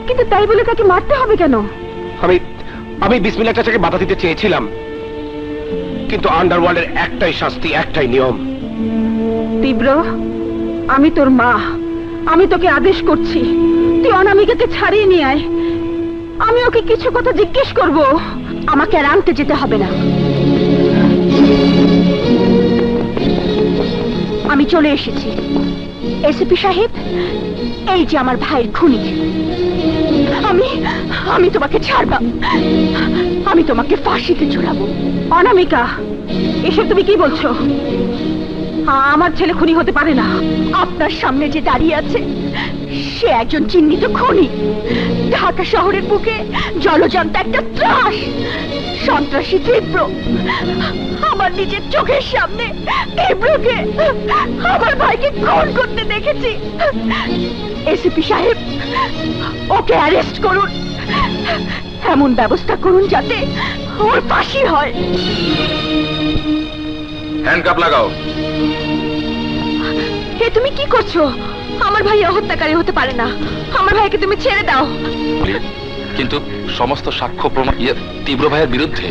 কিন্তু তাই বলে তাকে মারতে হবে কেন? আমি বিসমিল্লাহ চাচাকে বাধা দিতে চেয়েছিলাম, কিন্তু আন্ডারওয়ার্ল্ডের একটাই শাস্তি, একটাই নিয়ম। তীব্র, আমি তোর মা, আমি তোকে আদেশ করছি, তুই অনামিকাকে ছাড়িয়ে নিয়ে আয়। আমি ওকে কিছু কথা জিজ্ঞেস করব। আমাকে আর আনতে যেতে হবে না। আমি চলে এসেছি। এসিপি সাহেব, এই যে আমার ভাইয়ের খুনি। আমি তোমাকে ছাড়ব, আমি তোমাকে ফাঁসিতে ঝুলাবো। অনামিকা, এসব তুমি কি বলছো? আমার ছেলে খুনি হতে পারে না। আপনার সামনে যে দাঁড়িয়ে আছে সে একজন চিহ্নিত খুনি। ঢাকা শহরের বুকে জলজন্ত একটা ত্রাস, সন্ত্রাসী তীব্র। আমার নিজের চোখের সামনে তীব্রকে, আমার ভাইকে খুন করতে দেখেছি। এসিপি সাহেব, ওকে অ্যারেস্ট করুন। এমন ব্যবস্থা করুন যাতে ওর ফাঁসি হয়। হ্যান্ডকাপ লাগাও। হে তুমি কি করছো? আমার ভাই হত্যাকারী হতে পারে না। আমার ভাইকে তুমি ছেড়ে দাও। কিন্তু সমস্ত সাক্ষ্য প্রমাণ তীব্র ভাইয়ের বিরুদ্ধে।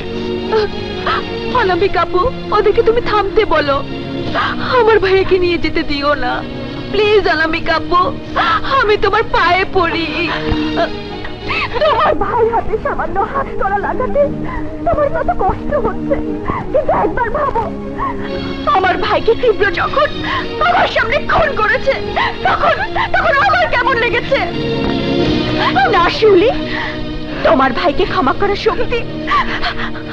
অনামিকা আপু, ওদেরকে তুমি থামতে বলো। আমার ভাইকে নিয়ে যেতে দিও না প্লিজ। অনামিকা আপু, আমি তোমার পায়ে পড়ি। তোমার ভাই হাতে সামান্য হাত করা লাগাতে তোমার কত কষ্ট হচ্ছে, কিন্তু একবার ভাবো, আমার ভাইকে তীব্র যখন আমার সামনে খুন করেছে তখন আমার কেমন লেগেছে। না শিউলি, তোমার ভাইকে ক্ষমা করার শক্তি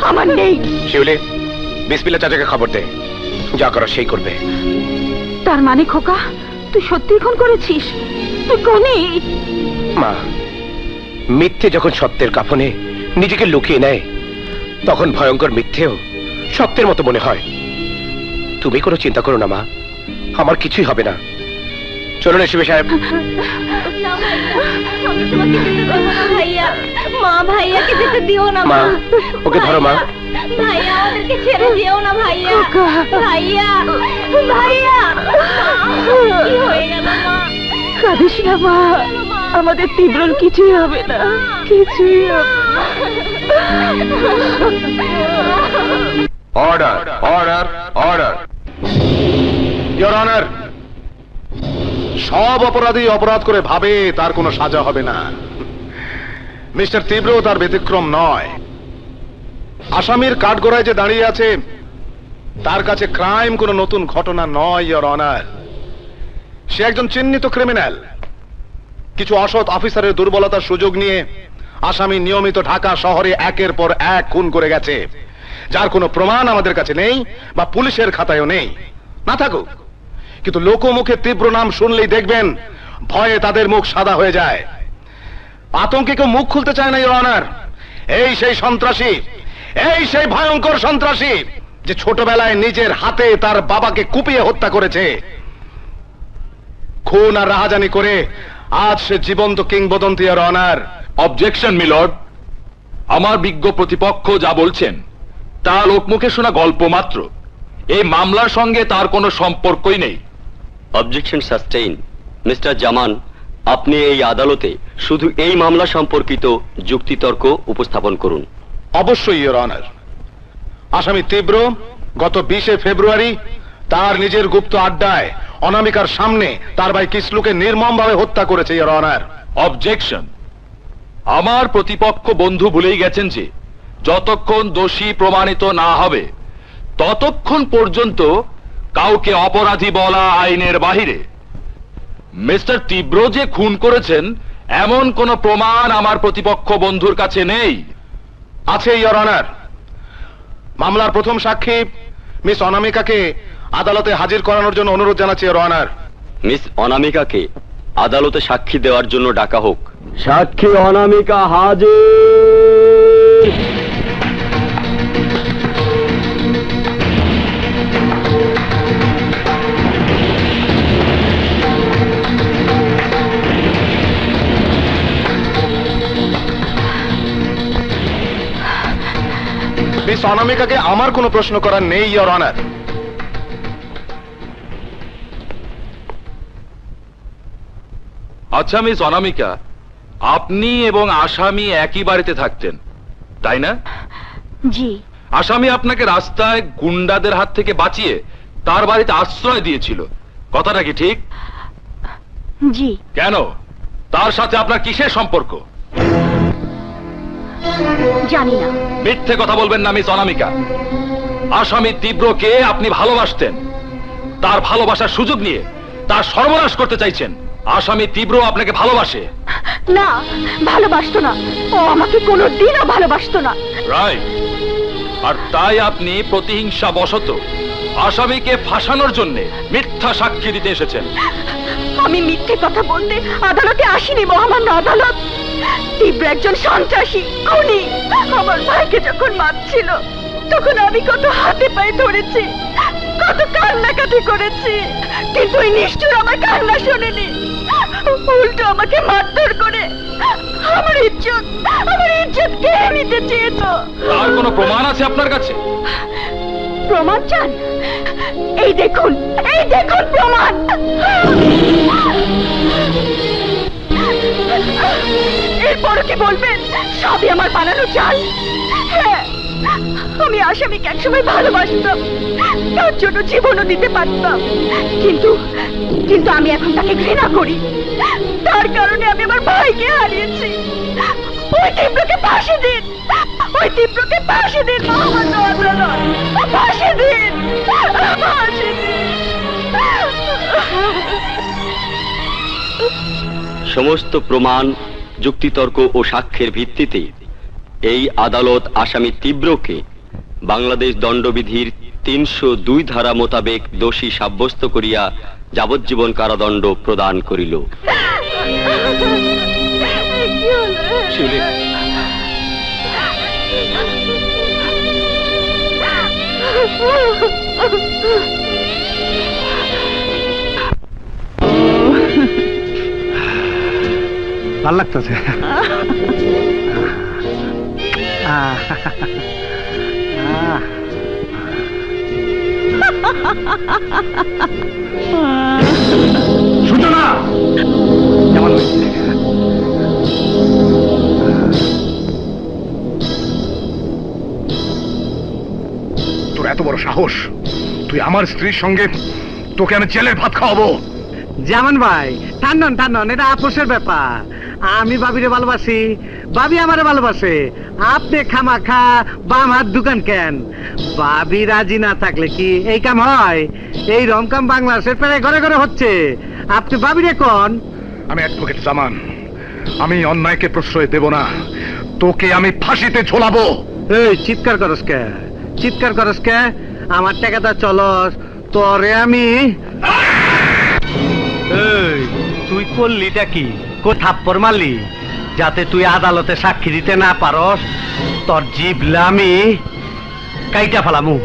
আমার নেই। শিউলি, বিসমিল্লাহ চাচাকে খবর দে, যা করার সেই করবে। তার মানে খোকা, তুই সত্যি খুন করেছিস? তুই কোনি? মা, মিথ্যে যখন সত্যের কাফনে নিজেকে লুকিয়ে নেয় তখন ভয়ঙ্কর মিথ্যেও সত্যের মতো মনে হয়। তুমি কোনো চিন্তা করো না মা, আমার কিছুই হবে না। চলুন শিবে সাহেব। ভাইয়া, মা ভাইয়াকে যেতে দিও না। মা, ওকে ধরো মা। ভাইয়া, ওদেরকে ছেড়ে দিও না ভাইয়া। ভাইয়া, ভাইয়া, কি হয়ে গেল মা? কাঁদিস না মা, আমাদের তীব্রর কিছুই হবে না, কিছুই হবে না। Order, order, order. Your honour, সব অপরাধী অপরাধ করে ভাবে তার কোনো সাজা হবে না। মিস্টার তীব্র তার ব্যতিক্রম নয়। আসামির কাঠগড়ায় যে দাঁড়িয়ে আছে তার কাছে ক্রাইম কোনো নতুন ঘটনা নয় ইওর অনার। সে একজন চিহ্নিত ক্রিমিনাল। কিছু অসৎ অফিসারের দুর্বলতার সুযোগ নিয়ে আসামি নিয়মিত ঢাকা শহরে একের পর এক খুন করে গেছে, যার কোনো প্রমাণ আমাদের কাছে নেই বা পুলিশের খাতায়ও নেই। না থাকুক, কিন্তু লোকমুখে তীব্র নাম শুনলেই দেখবেন ভয়ে তাদের মুখ সাদা হয়ে যায়। আতঙ্কে কেউ মুখ খুলতে চায় না ইওর অনার। এই সেই সন্ত্রাসী, এই সেই ভয়ঙ্কর সন্ত্রাসী যে ছোটবেলায় নিজের হাতে তার বাবাকে কুপিয়ে হত্যা করেছে। খুন আর রাহাজানি করে আজ সে জীবন্ত কিংবদন্তি ইওর অনার। অবজেকশন মিলর্ড, আমার বিজ্ঞ প্রতিপক্ষ যা বলছেন তা লোকমুখে শোনা গল্প মাত্র। এই মামলার সঙ্গে তার কোনো সম্পর্কই নেই। Objection sustain. মিস্টার জামান, আপনি এই আদালতে শুধু এই মামলা সম্পর্কিত যুক্তিতর্ক উপস্থাপন করুন। অবশ্যই ইওর অনার। আসামি তীব্র গত 20 ফেব্রুয়ারি তার নিজের গুপ্ত আড্ডায় অনামিকার সামনে তার ভাই কিসলুকে নির্মমভাবে হত্যা করেছে ইওর অনার। অবজেকশন। আমার প্রতিপক্ষ বন্ধু ভুলেই গেছেন যে যতক্ষণ দোষী প্রমাণিত না হবে ততক্ষণ পর্যন্ত কাউকে অপরাধী বলা আইনের বাহিরে। মিস্টার তীব্র যে খুন করেছেন এমন কোন প্রমাণ আমার প্রতিপক্ষ বন্ধুর কাছে নেই। আছে ইওর অনার। মামলার প্রথম সাক্ষী মিস অনামিকাকে আদালতে হাজির করানোর জন্য অনুরোধ জানাচ্ছি ইওর অনার। মিস অনামিকাকে আদালতে সাক্ষী দেওয়ার জন্য ডাকা হোক। সাক্ষী অনামিকা হাজির। মিস অনামিকাকে আমার কোনো প্রশ্ন করার নেই ইওর অনার। আচ্ছা মিস অনামিকা, আপনি এবং আসামি একই বাড়িতে থাকতেন, তাই না? জি। আসামি আপনাকে রাস্তায় গুন্ডাদের হাত থেকে বাঁচিয়ে তার বাড়িতে আশ্রয় দিয়েছিল, কথাটা কি ঠিক? জি। কেন? তার সাথে আপনার কিসের সম্পর্ক? জানি না। মিথ্যে কথা বলবেন না মিস অনামিকা। আসামি তীব্রকে আপনি ভালোবাসতেন, তার ভালোবাসার সুযোগ নিয়ে তার সর্বনাশ করতে চাইছেন। আসামি তীব্র আপনাকে ভালোবাসে। না, ভালোবাসতো না। ও আমাকে কোনোদিনও ভালোবাসতো না। রাইট। আর তাই আপনি প্রতিহিংসা বশত আসামিকে ফাঁসানোর জন্য মিথ্যা সাক্ষী দিতে এসেছেন। আমি মিথ্যে কথা বলতে আদালতে আসিনি মহামান্য আদালত। তীব্র একজন সন্ত্রাসী, খুনি। আমার ভাইকে যখন মারছিল তখন আমি কত হাতে পায়ে ধরেছি, কত কান্নাকাটি করেছি, কিন্তু ওই নিষ্ঠুর আমার কান্না শোনেনি। উল্টো আমাকে মারধর করে আমার ইজ্জত কে নিতে চেয়েছো? আর কোনো প্রমাণ আছে আপনার কাছে? প্রমাণ চান? এই দেখুন প্রমাণ। এরপর কি বলবেন সবই আমার বানানো চাল? হ্যাঁ, আমি আসামিকে একসময় ভালোবাসতাম, তার জন্য জীবনও দিতে পারতাম, কিন্তু আমি এখন তাকে ঘৃণা করি। তার কারণে আমি আমার ভাইকে হারিয়েছি। ওই তীব্রকে ফাঁসি দিন, মহামান্য আদালত, ফাঁসি দিন। সমস্ত প্রমাণ, যুক্তিতর্ক ও সাক্ষ্যের ভিত্তিতে এই আদালত আসামি তীব্রকে বাংলাদেশ দণ্ডবিধির 302 ধারা মোতাবেক দোষী সাব্যস্ত করিয়া যাবজ্জীবন কারাদণ্ড প্রদান করিল। ভাল লাগতেছে। সূচনা কেমন হয়েছে? তোর এত বড় সাহস, তুই আমার স্ত্রীর সঙ্গে, তোকে আমি জেলের ভাত খাওয়াবো। জামান ভাই, টান্নন, এটা আপোষের ব্যাপার। আমি বাবিরে ভালোবাসি, বাবি আমারে ভালোবাসে। আপনি খামাখা বাম হাত দোকান কেন? বাবি রাজি না থাকলে কি এই কাম হয়? এই রমকাম বাংলাদেশের প্রায় ঘরে ঘরে হচ্ছে। আপনি বাবিরে কোন? আমি অ্যাডভোকেট জামান, আমি অন্যায়কে প্রশ্রয় দেব না। তোকে আমি ফাঁসিতে ঝোলাবো। এই চিৎকার করস কে? আমার টাকাটা চলস, তোরে আমি। এই তুই করলিটা কি? থাপ্পড় মারলি যাতে তুই আদালতে সাক্ষী দিতে না পারস? তোর জিভলা আমি কাইটা ফেলামু।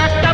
একটা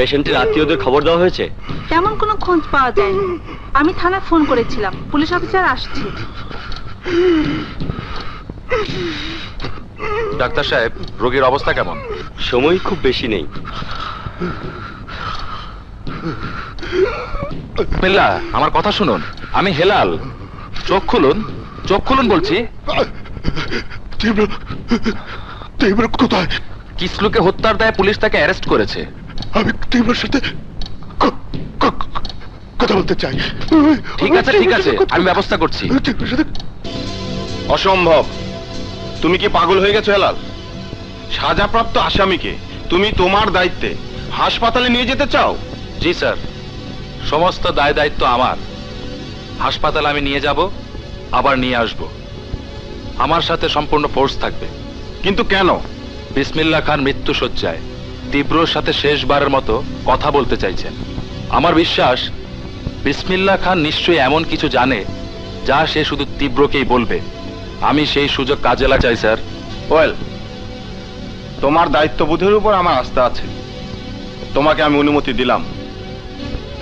পেশেন্টের আত্মীয়দের খবর দেওয়া হয়েছে? তেমন কোনো খোঁজ পাওয়া যায়নি। আমি থানায় ফোন করেছিলাম, পুলিশ অফিসার আসছে। ডাক্তার সাহেব, রোগীর অবস্থা কেমন? সময় খুব বেশি নেই। বিসমিল্লাহ, আমার কথা শুনুন। আমি হেলাল। চোখ খুলুন, চোখ খুলুন বলছি। তীব্র কোথায়? কিসলুকে হত্যার দায়ে পুলিশ তাকে অ্যারেস্ট করেছে। আমি তীব্রের সাথে কথা বলতে চাই। ঠিক আছে, ঠিক আছে, আমি ব্যবস্থা করছি। তীব্রের সাথে অসম্ভব। তুমি কি পাগল হয়ে গেছো হেলাল? সাজাপ্রাপ্ত আসামিকে তুমি তোমার দায়িত্বে হাসপাতালে নিয়ে যেতে চাও? জি স্যার, সমস্ত দায় দায়িত্ব আমার। হাসপাতালে আমি নিয়ে যাব, আবার নিয়ে আসব। আমার সাথে সম্পূর্ণ ফোর্স থাকবে। কিন্তু কেন? বিসমিল্লাহ খান মৃত্যু শয্যায় তীব্রর সাথে শেষবারের মতো কথা বলতে চাইছেন। আমার বিশ্বাস বিসমিল্লাহ খান নিশ্চয়ই এমন কিছু জানে যা সে শুধু তীব্রকেই বলবে। আমি সেই সুযোগ কাজে লাগাতে চাই স্যার। ওয়েল, তোমার দায়িত্ববোধের উপর আমার আস্থা আছে। তোমাকে আমি অনুমতি দিলাম,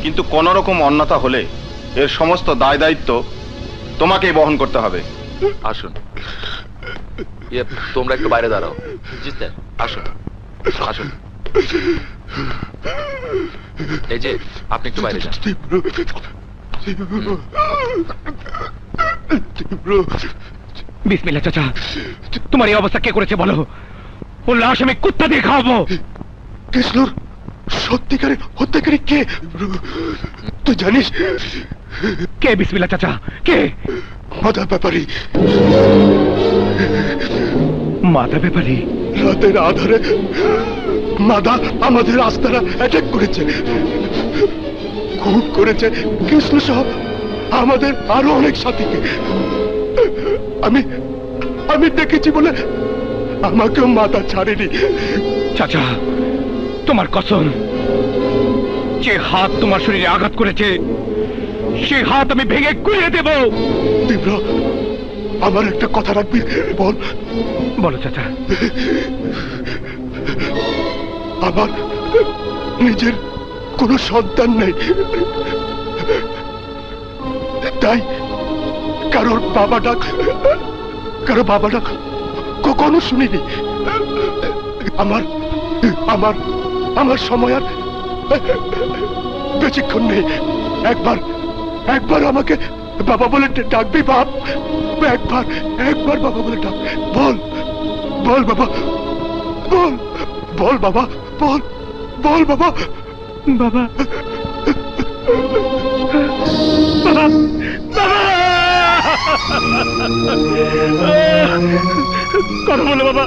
কিন্তু কোন রকম অন্যথা হলে এর সমস্ত দায় দায়িত্ব তোমাকেই বহন করতে হবে। আসুন, তোমরা একটু বাইরে দাঁড়াও। জি স্যার, আসুন আসুন। এই যে, আপনি একটু বাইরে যান। বিসমিল্লাহ চাচা, তোমার এই অবস্থা কে করেছে বলো? ও লাশ আমি কুত্তা দিয়ে খাওয়াবো। কৃষ্ণর সত্যিকারের হত্যাকারী কে তুই জানিস? কে বিসমিল্লাহ চাচা? কে? মাথা ব্যাপারী। মাথা ব্যাপারী? রাতের আধারে মাদা আমাদের আস্তানা অ্যাটাক করেছে, খুন করেছে কৃষ্ণ সহ আমাদের আরো অনেক সাথীকে। আমি দেখেছি বলে আমাকেও মাথা ছাড়েনি। চাচা, তোমার কসম, যে হাত তোমার শরীরে আঘাত করেছে সেই হাত আমি ভেঙে গুঁড়িয়ে দেব। তীব্র, আমার একটা কথা রাখবি? বল। বলো চাচা। আমার নিজের কোনো সন্তান নেই, তাই কারো বাবা ডাক কখনো শুনিনি। আমার সময় আর বেশিক্ষণ নেই। একবার আমাকে বাবা বলে ডাকবি বাপ? একবার বাবা বলে ডাক। বল বাবা, বল বাবা, বল বাবা। বাবা, কথা বলো বাবা,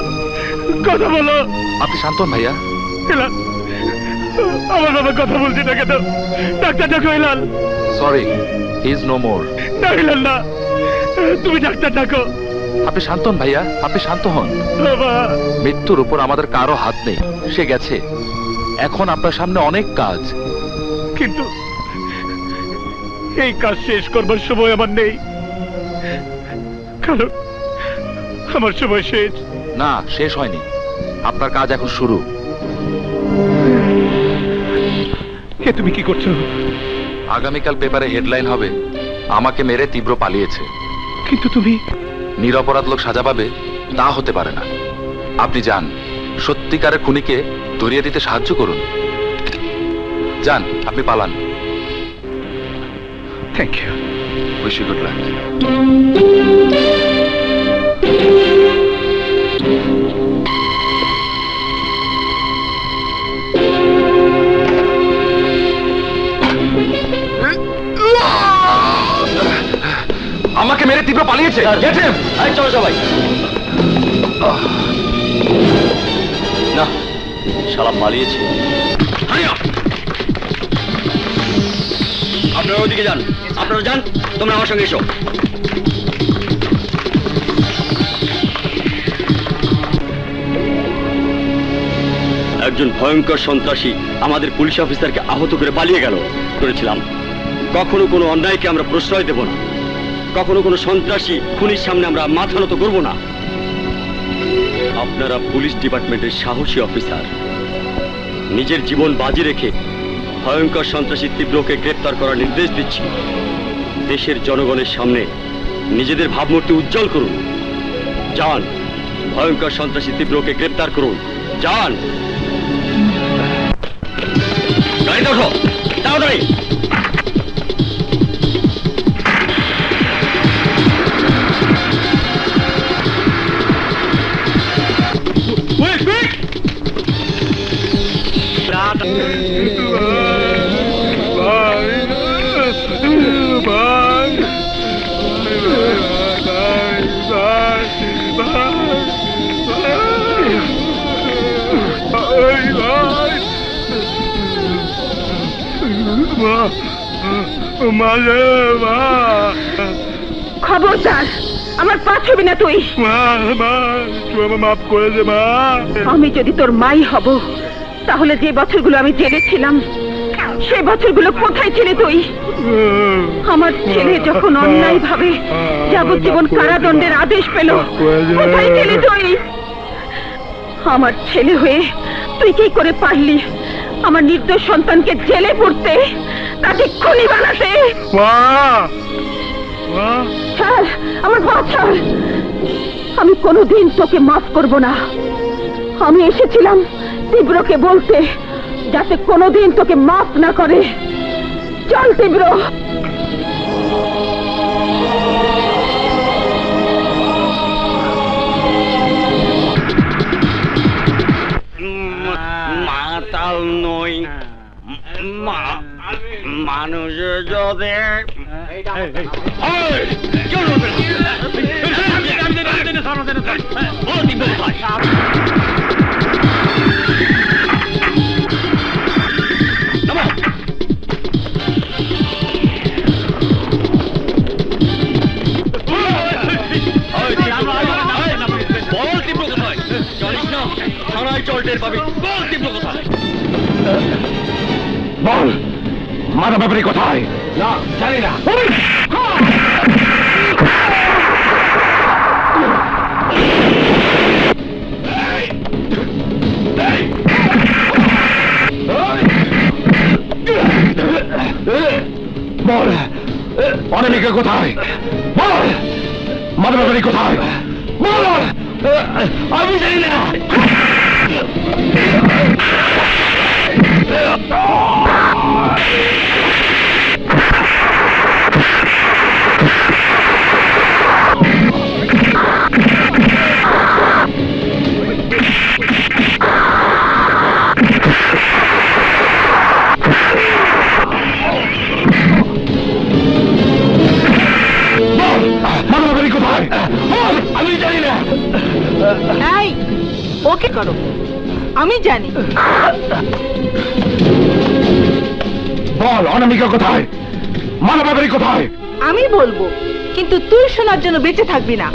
কথা বলো। আপনি শান্ত হন ভাইয়া। আমার বাবা কথা বলছি না কেন? ডাক্তার ডাকো Hilal. Sorry, he is no more. না হিলাল না, তুমি ডাক্তার ডাকো। আপনি শান্ত হন ভাইয়া, আপনি শান্ত হন। বাবা, মৃত্যুর উপর আমাদের কারো হাত নেই, সে গেছে। এখন আপনার সামনে অনেক কাজ। কিন্তু এই কাজ শেষ করবার সময় আমার নেই, কারণ আমার সময় শেষ। না, শেষ হয়নি, আপনার কাজ এখন শুরু। তুমি কি করছো? আগামীকাল পেপারে হেডলাইন হবে, আমাকে মেরে তীব্র পালিয়েছে। কিন্তু তুমি নিরপরাধ লোক সাজা পাবে তা হতে পারে না। আপনি যান, সত্যিকারের খুনিকে ধরিয়ে দিতে সাহায্য করুন। যান, আপনি পালান। Thank you. Wish you good luck. আমাকে মেরে তীব্র পালিয়েছে। চলো সবাই। না, শালা পালিয়েছে। আপনারা ওদিকে যান, আপনারা যান, তোমরা আমার সঙ্গে এসো। একজন ভয়ঙ্কর সন্ত্রাসী আমাদের পুলিশ অফিসারকে আহত করে পালিয়ে গেল। করেছিলাম কখনো কোনো অন্যায়কে আমরা প্রশ্রয় দেব না, কখনো কোনো সন্ত্রাসী খুনির সামনে আমরা মাথা নত করব না। আপনারা পুলিশ ডিপার্টমেন্টের সাহসী অফিসার, নিজের জীবন বাজি রেখে ভয়ঙ্কর সন্ত্রাসী তীব্রকে গ্রেপ্তার করার নির্দেশ দিচ্ছি। দেশের জনগণের সামনে নিজেদের ভাবমূর্তি উজ্জ্বল করুন। যান, ভয়ঙ্কর সন্ত্রাসী তীব্রকে গ্রেপ্তার করুন। যান, গাড়িতে ওঠো, তাড়াতাড়ি। খবরদার, আমার পা ছবি না তুই। মাফ করে দে মা। আমি যদি তোর মাই হব, তাহলে যে বছরগুলো আমি জেলে ছিলাম সে বছরগুলো কোথায় ছিলে তুই? আমার ছেলে যখন অন্যায় ভাবে যাবজ্জীবন কারাদণ্ডের আদেশ পেল, কোথায় ছিলে তুই? আমার ছেলে হয়ে তুই কি করে পারলি আমার নির্দোষ সন্তানকে জেলে পড়তে, তাকে খুনি বানাতে? ছাড় আমার পা ছাড়। আমি কোনোদিন তোকে মাফ করব না। আমি এসেছিলাম তীব্রকে বলতে, যাতে কোনোদিন তোকে মাফ না করে। চল তীব্র। মাতাল নই, মানুষ যদি বল, মাদা ব্যাপারী কোথায়? না জানি না। বল, অনামিকা কোথায়? বল, মাদা ব্যাপারী কোথায়? বল, আমি জানি না। আমি জানি না। এই, ওকে করো, আমি জানি। বল, অনামিকা কোথায়? মালা ব্যাপারী কোথায়? আমি বলবো, কিন্তু তুই শোনার জন্য বেঁচে থাকবি না।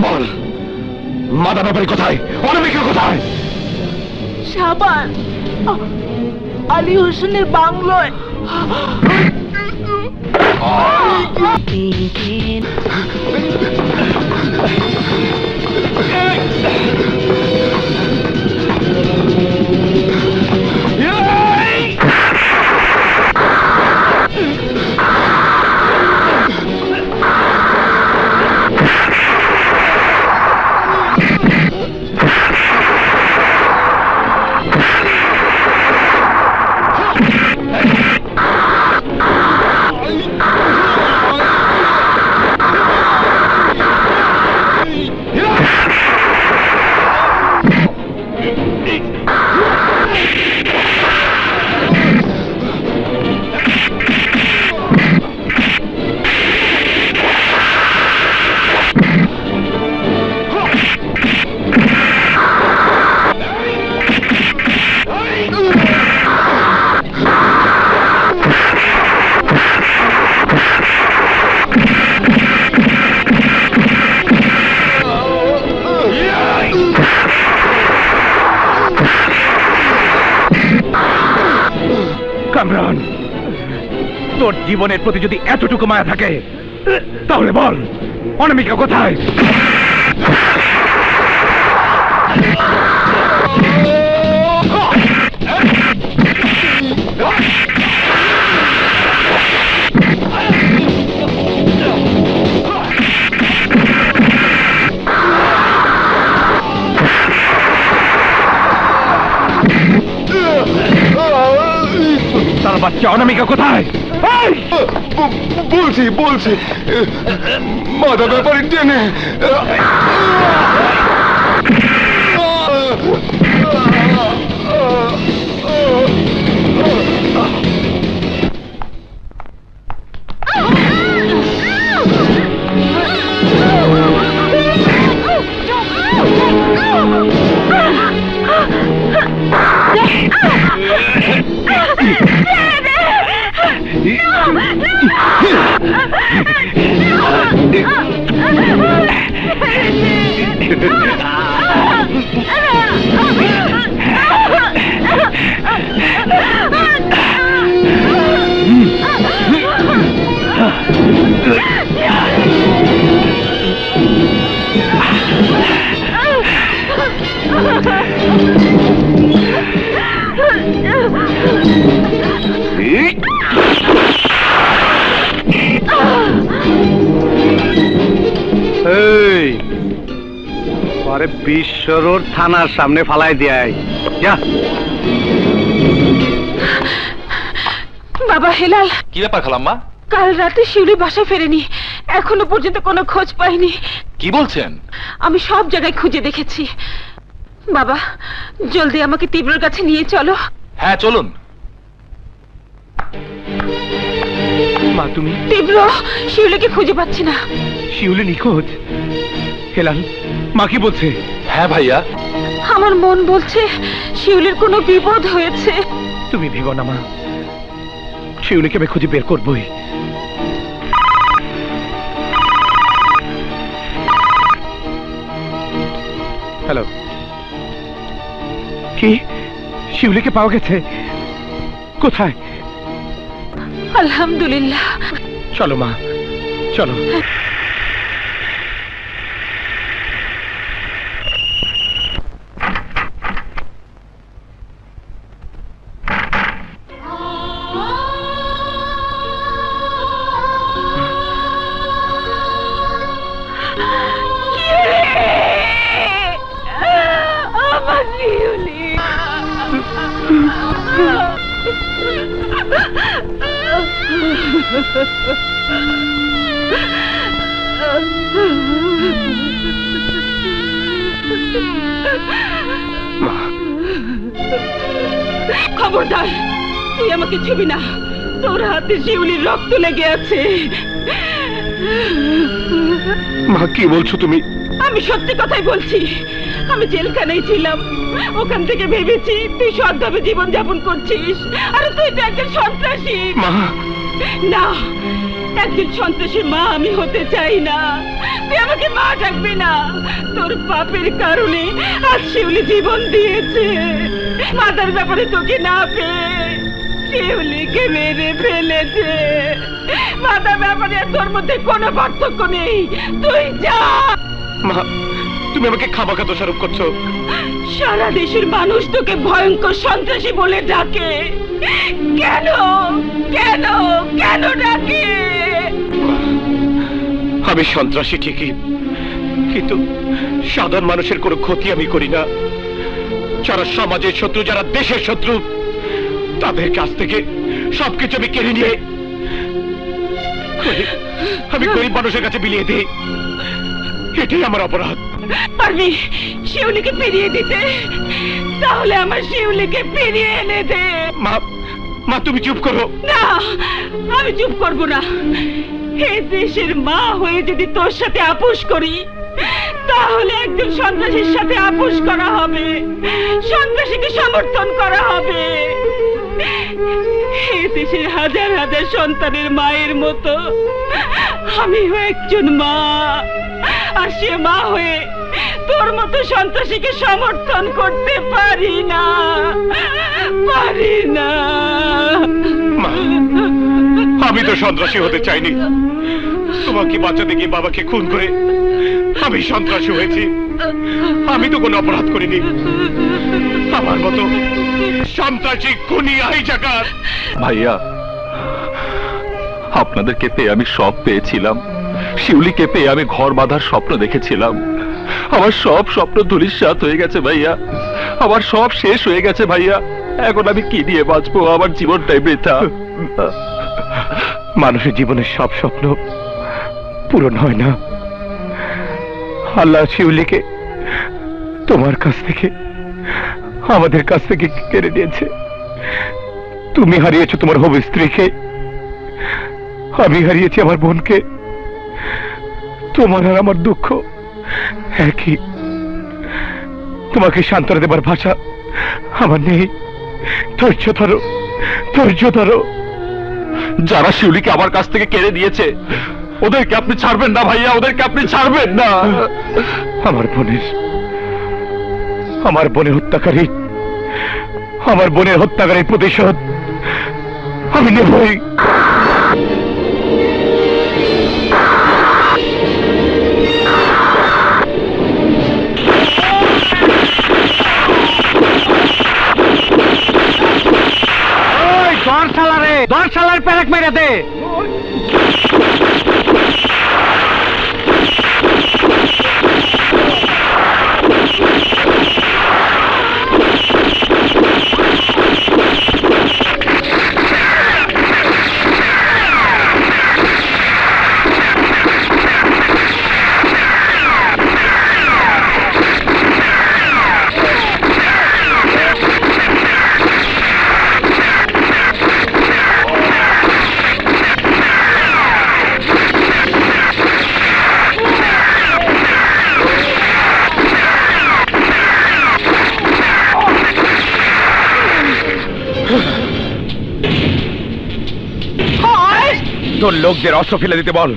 বল, মাদা ব্যাপারী কোথায়? অনামিকা কোথায়? শাবান আলী হোসেনের বাংলোয়। কামরান, তোর জীবনের প্রতি যদি এতটুকু মায়া থাকে তাহলে বল অনামিকা কোথায়? তার বাচ্চা অনামিকা কোথায়? বলছি মাথা ব্যাপারে টেনে বিশ্বরোড থানার সামনে ফালাই দেয়। যা বাবা হেলাল, কি ব্যাপার খালাম্মা? কাল রাতে শিউলি বাসায় ফেরেনি, এখনো পর্যন্ত কোনো খোঁজ পাইনি। কি বলছেন? আমি সব জায়গায় খুঁজে দেখেছি। বাবা জলদি আমাকে তীব্রর কাছে নিয়ে চলো। হ্যাঁ চলুন। মা তুমি? তীব্র, শিউলিকে খুঁজে পাচ্ছি না। শিউলি নিখোঁজ? হেলাল মা কি বলছে? হ্যাঁ ভাইয়া, আমার মন বলছে শিউলির কোনো বিপদ হয়েছে। তুমি ভেবো না মা, শিউলিকে আমি খুঁজে বের করবই। হ্যালো, কি শিউলিকে পাওয়া গেছে? কোথায়? আলহামদুলিল্লাহ। চলো মা চলো। খবরদার, তুই আমাকে ছুবি না, তোর হাতে শিউলির রক্ত লেগে আছে। মা কি বলছো তুমি? আমি সত্যি কথাই বলছি। আমি জেলখানায় ছিলাম, ওখান থেকে ভেবেছি তুই সৎভাবে জীবন যাপন করছিস, আর তুই তো একজন সন্ত্রাসী। মা না, একজন সন্ত্রাসীর মা আমি হতে চাই না। তুই আমাকে মা ডাকবি না। তোর পাপের কারণে আজ শিউলি জীবন দিয়েছে। মাতার ব্যাপারে তোকে না পেয়ে শিউলিকে মেরে ফেলেছে। মাতার ব্যাপারে তোর মধ্যে কোনো পার্থক্য নেই। তুই যা। মা তুমি আমাকে খামাখা দোষারোপ করছো। সারা দেশের মানুষ তোকে ভয়ঙ্কর সন্ত্রাসী বলে ডাকে। কেন কেন কেন ডাকে? আমি সন্ত্রাসী ঠিকই, কিন্তু সাধারণ মানুষের কোনো ক্ষতি আমি করি না। যারা সমাজের শত্রু, যারা দেশের শত্রু, তাদের কাছ থেকে সবকিছু আমি কেড়ে নিয়ে আমি গরিব মানুষের কাছে বিলিয়ে দিই। এটাই আমার অপরাধ। পারবি শিউলিকে ফিরিয়ে দিতে? তাহলে আমার শিউলিকে ফিরিয়ে এনে দে। মা মা তুমি চুপ করো। না, আমি চুপ করবো না। এই দেশের মা হয়ে যদি তোর সাথে আপোষ করি, তাহলে একজন সন্ত্রাসীর সাথে আপোষ করা হবে, সন্ত্রাসীকে সমর্থন করা হবে। এই দেশের হাজার হাজার সন্তানের মায়ের মতো আমিও একজন মা, আর সে মা হয়ে তোর মতো সন্ত্রাসীকে সমর্থন করতে পারি না, পারি না। আমি তো সন্ত্রাসী হতে চাইনি, তোমাকে বাঁচাতে গিয়ে বাবাকে খুন করে আমি সন্ত্রাসী হয়েছি। আমি তো কোনো অপরাধ করিনি। আমার মতো সন্ত্রাসী খুনি হাইজাকার। ভাইয়া, আপনাদেরকে পেয়ে আমি সব পেয়েছিলাম। শিউলিকে পেয়ে আমি ঘর বাঁধার স্বপ্ন দেখেছিলাম। আমার সব স্বপ্ন ধূলিসাৎ হয়ে গেছে ভাইয়া, আমার সব শেষ হয়ে গেছে ভাইয়া। এখন আমি কি দিয়ে বাঁচবো? আমার জীবনটাই বৃথা। মানুষের জীবনের সব স্বপ্ন পূরণ হয় না। আল্লাহ শিউলিকে তোমার কাছ থেকে, আমাদের কাছ থেকে কেড়ে নিয়েছে। তুমি হারিয়েছো তোমার হবু স্ত্রীকে, আমি হারিয়েছি আমার বোনকে। তোমার আর আমার দুঃখ একই। তোমাকে সান্ত্বনা দেবার ভাষা আমার নেই। ধৈর্য ধরো, ধৈর্য ধরো। যারা শিউলিকে আমার কাছ থেকে কেড়ে দিয়েছে ওদেরকে আপনি ছাড়বেন না ভাইয়া, ওদেরকে আপনি ছাড়বেন না। আমার বোনের হত্যাকারী, আমার বোনের হত্যাকারীর প্রতিশোধ আমি নেবই। দরশালার প্যারেক মেরে দে। তোর লোকদের অস্ত্র ফেলে দিতে বল,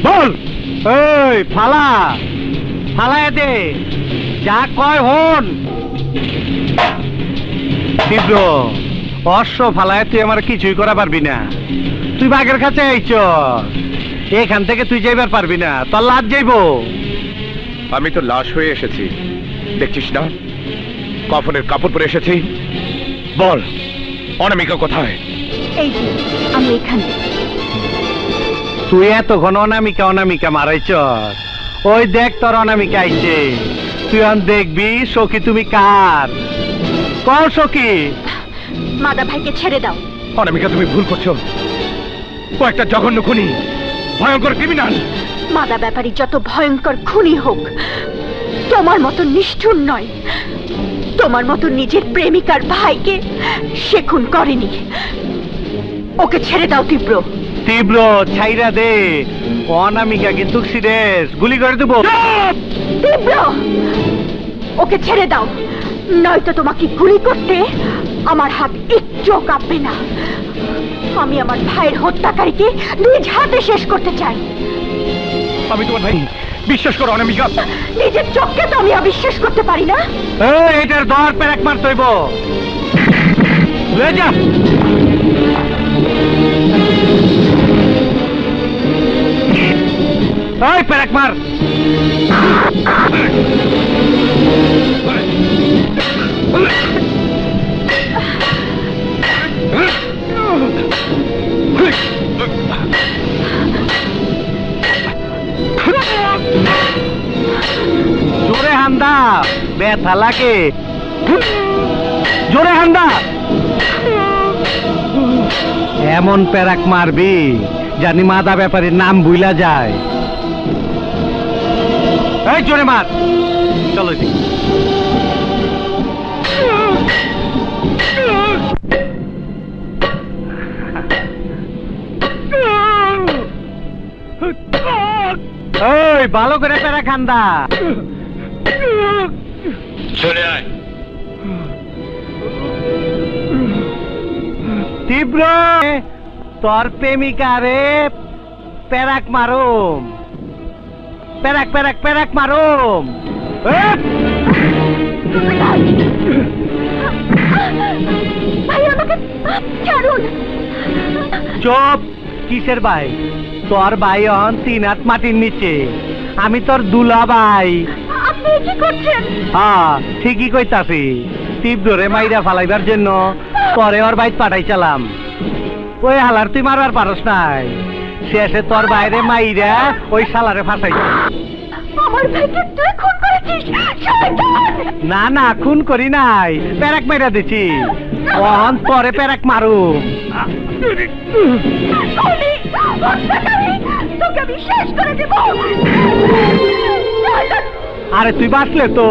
বল। এই ফালা, ফালায় দে, যা কয় হন। তীব্র, অশ্ব ফালায় তুই আমার কিছুই করা পারবি না। তুই বাঘের কাছে আইছ, এখান থেকে তুই যাইবার পারবি না, তোর লাশ যাইব। আমি তো লাশ হয়ে এসেছি, দেখছিস না? কফনের কাপড় পরে এসেছি। বল, অনামিকা কোথায়? এই যে আমি এখানে। তুই এতক্ষণ অনামিকা অনামিকা মারাইছ, ওই দেখ তোর অনামিকা আইছে। তুই এখন দেখবি সখী তুমি কার। কও সখী। মাদা ভাইকে ছেড়ে দাও। অনামিকা, তুমি ভুল করছো। ও একটা জঘন্য খুনি, ভয়ঙ্কর ক্রিমিনাল। মাদা ব্যাপারী যত ভয়ঙ্কর খুনি হোক, তোমার মতো নিষ্ঠুর নয়। তোমার মতো নিজের প্রেমিকার ভাইকে সে খুন করেনি। ওকে ছেড়ে দাও তীব্র। তীব্র, ছাইরা দে। অনামিকা কিন্তু সিরিয়াস, গুলি করে দেবো। তীব্র, ওকে ছেড়ে দাও, নয়তো তোমাকে গুলি করতে আমার হাত একটু কাঁপবে না। আমি আমার ভাইয়ের হত্যাকারীকে নিজ হাতে শেষ করতে চাই। আমি তোমার ভাই, বিশ্বাস করো অনামিকা। নিজের চোখকে তো আমি অবিশ্বাস করতে পারি না। এটার দর প্যারেক মারতে হইব। যা। এই প্যারেক মার। জোরে হান্দা, ব্যথা লাগে। জোরে হান্দা। এমন প্যারাক মারবি জানি মাদা ব্যাপারীর নাম ভুলা যায়। এই জোরে মার। চলো দি। এই ভালো করে প্যারা খান্দা। চলে আয়। তীব্র, তোর প্রেমিকারে প্যারাক মারুম। প্যারাক প্যারাক প্যারাক মারুম। ভাই আমাকে ছাড়ুন। চুপ, কিসের ভাই? তোর ভাই অন 3 হাত মাটির নিচে, আমি তোর দুলা ভাই। আপনি কি করছেন? হ্যাঁ ঠিকই কইতাছি, তীব্রে মাইরা ফালাইবার জন্য পরে ওর বাইত পাঠাইছিলাম। ওই হালার তুই মারবার পারস নাই, শেষে তোর বাইরে মাইরা ওই শালারে ফাঁসাইছি। আমার ভাইকে তুই খুন করেছিস, শয়তান! না না, খুন করি নাই, প্যারাক মাইরা দিছি। অহন পরে প্যারাক মারু। তোকে আমি শেষ করে দেব। আরে তুই বাঁচলে তো।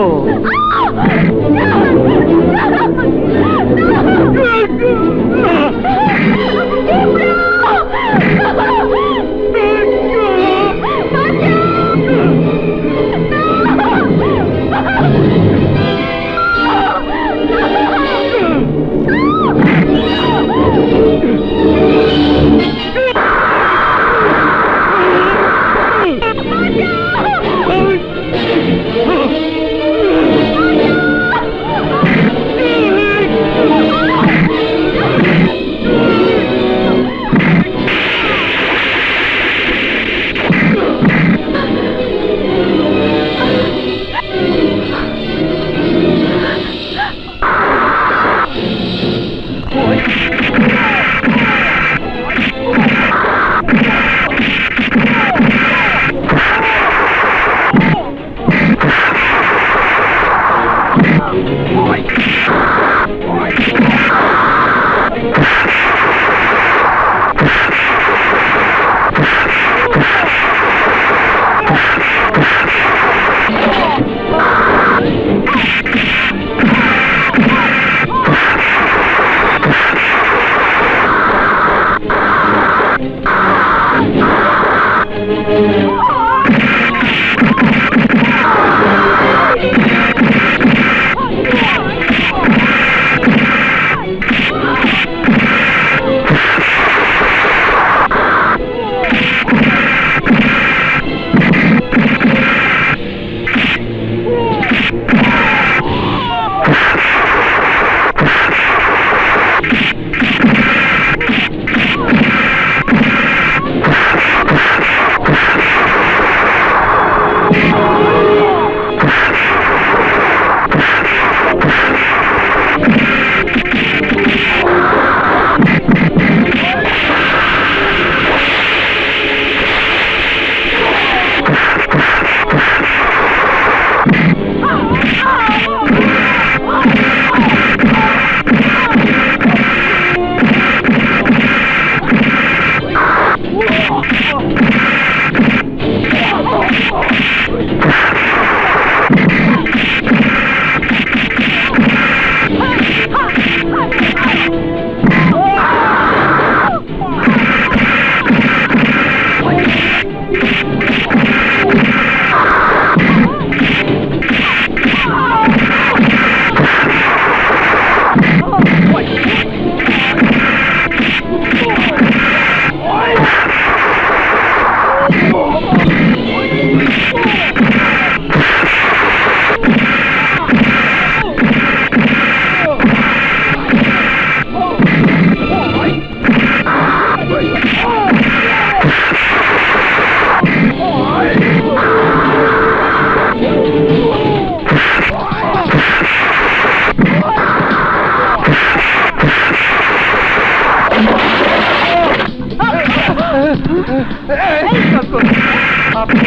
আপনি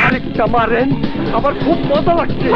আরেকটা মারেন, আমার খুব মজা লাগছে।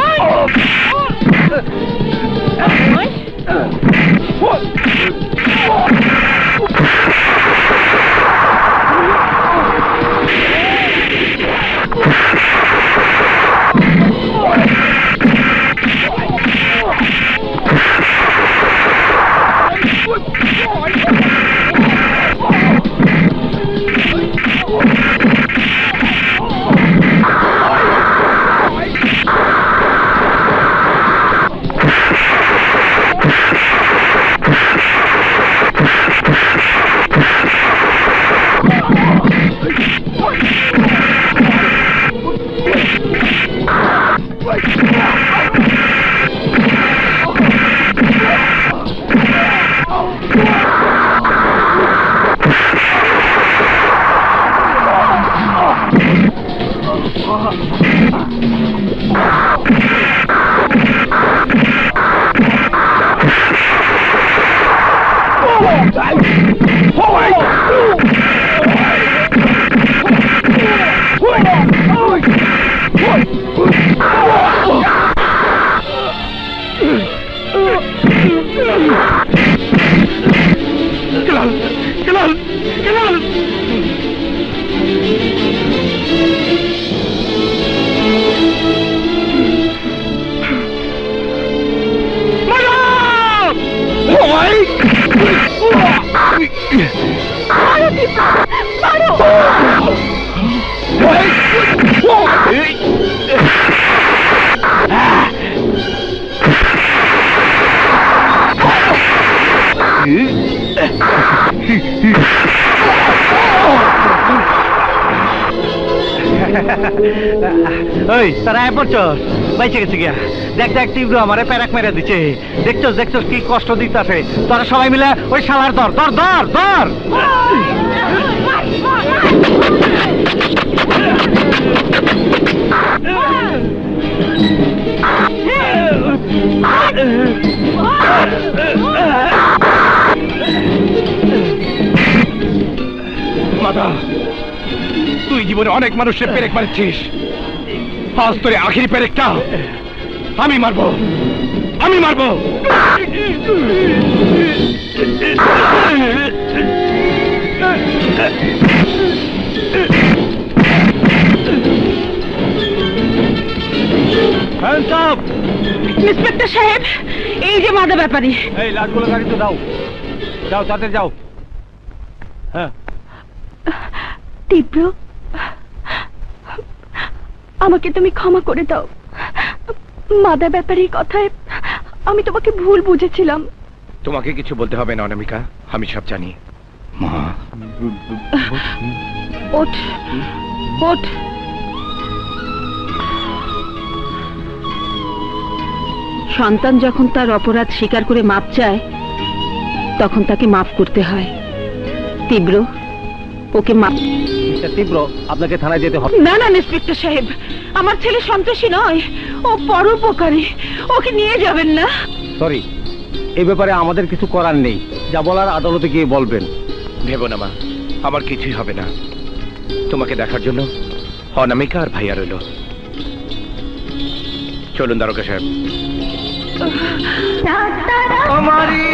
ওই তারা পড়ছস বাইচে গেছে গিয়া দেখ দেখ তীব্র আমারে প্যারাক মেরে দিচ্ছে দেখছস দেখছস কি কষ্ট দিতেছে তোরা সবাই মিলে ওই শালার ধর ধর ধর ধর মাতা তুই জীবনে অনেক মানুষের পেরেক মারছিস আজ তোরে আখিরি পেরেকটা আমি মারবো আমি মারবো ইন্সপেক্টর সাহেব এই যে মাদা ব্যাপারী এই লাশগুলো গাড়িতে দাও যাও তাদের যাও হ্যাঁ তীব্র আমাকে তুমি ক্ষমা করে দাও মাদা ব্যাপারীর কথায় আমি তোমাকে ভুল বুঝেছিলাম তোমাকে কিছু বলতে হবে না অনামিকা আমি সব জানি মা ওঠ ওঠ সন্তান যখন তার অপরাধ স্বীকার করে মাপ চায় তখন তাকে মাফ করতে হয় তীব্র ওকে মাফ তীব্র আপনাকে থানায় যেতে হবে না না ইন্সপেক্টর সাহেব আমার ছেলে সন্ত্রাসী নয় ও পরোপকারী ওকে নিয়ে যাবেন না সরি এই ব্যাপারে আমাদের কিছু করার নেই যা বলার আদালতে গিয়ে বলবেন ভেবো না মা আমার কিছুই হবে না তোমাকে দেখার জন্য অনামিকা আর ভাইয়া রইল চলুন দারোগা সাহেব আমারি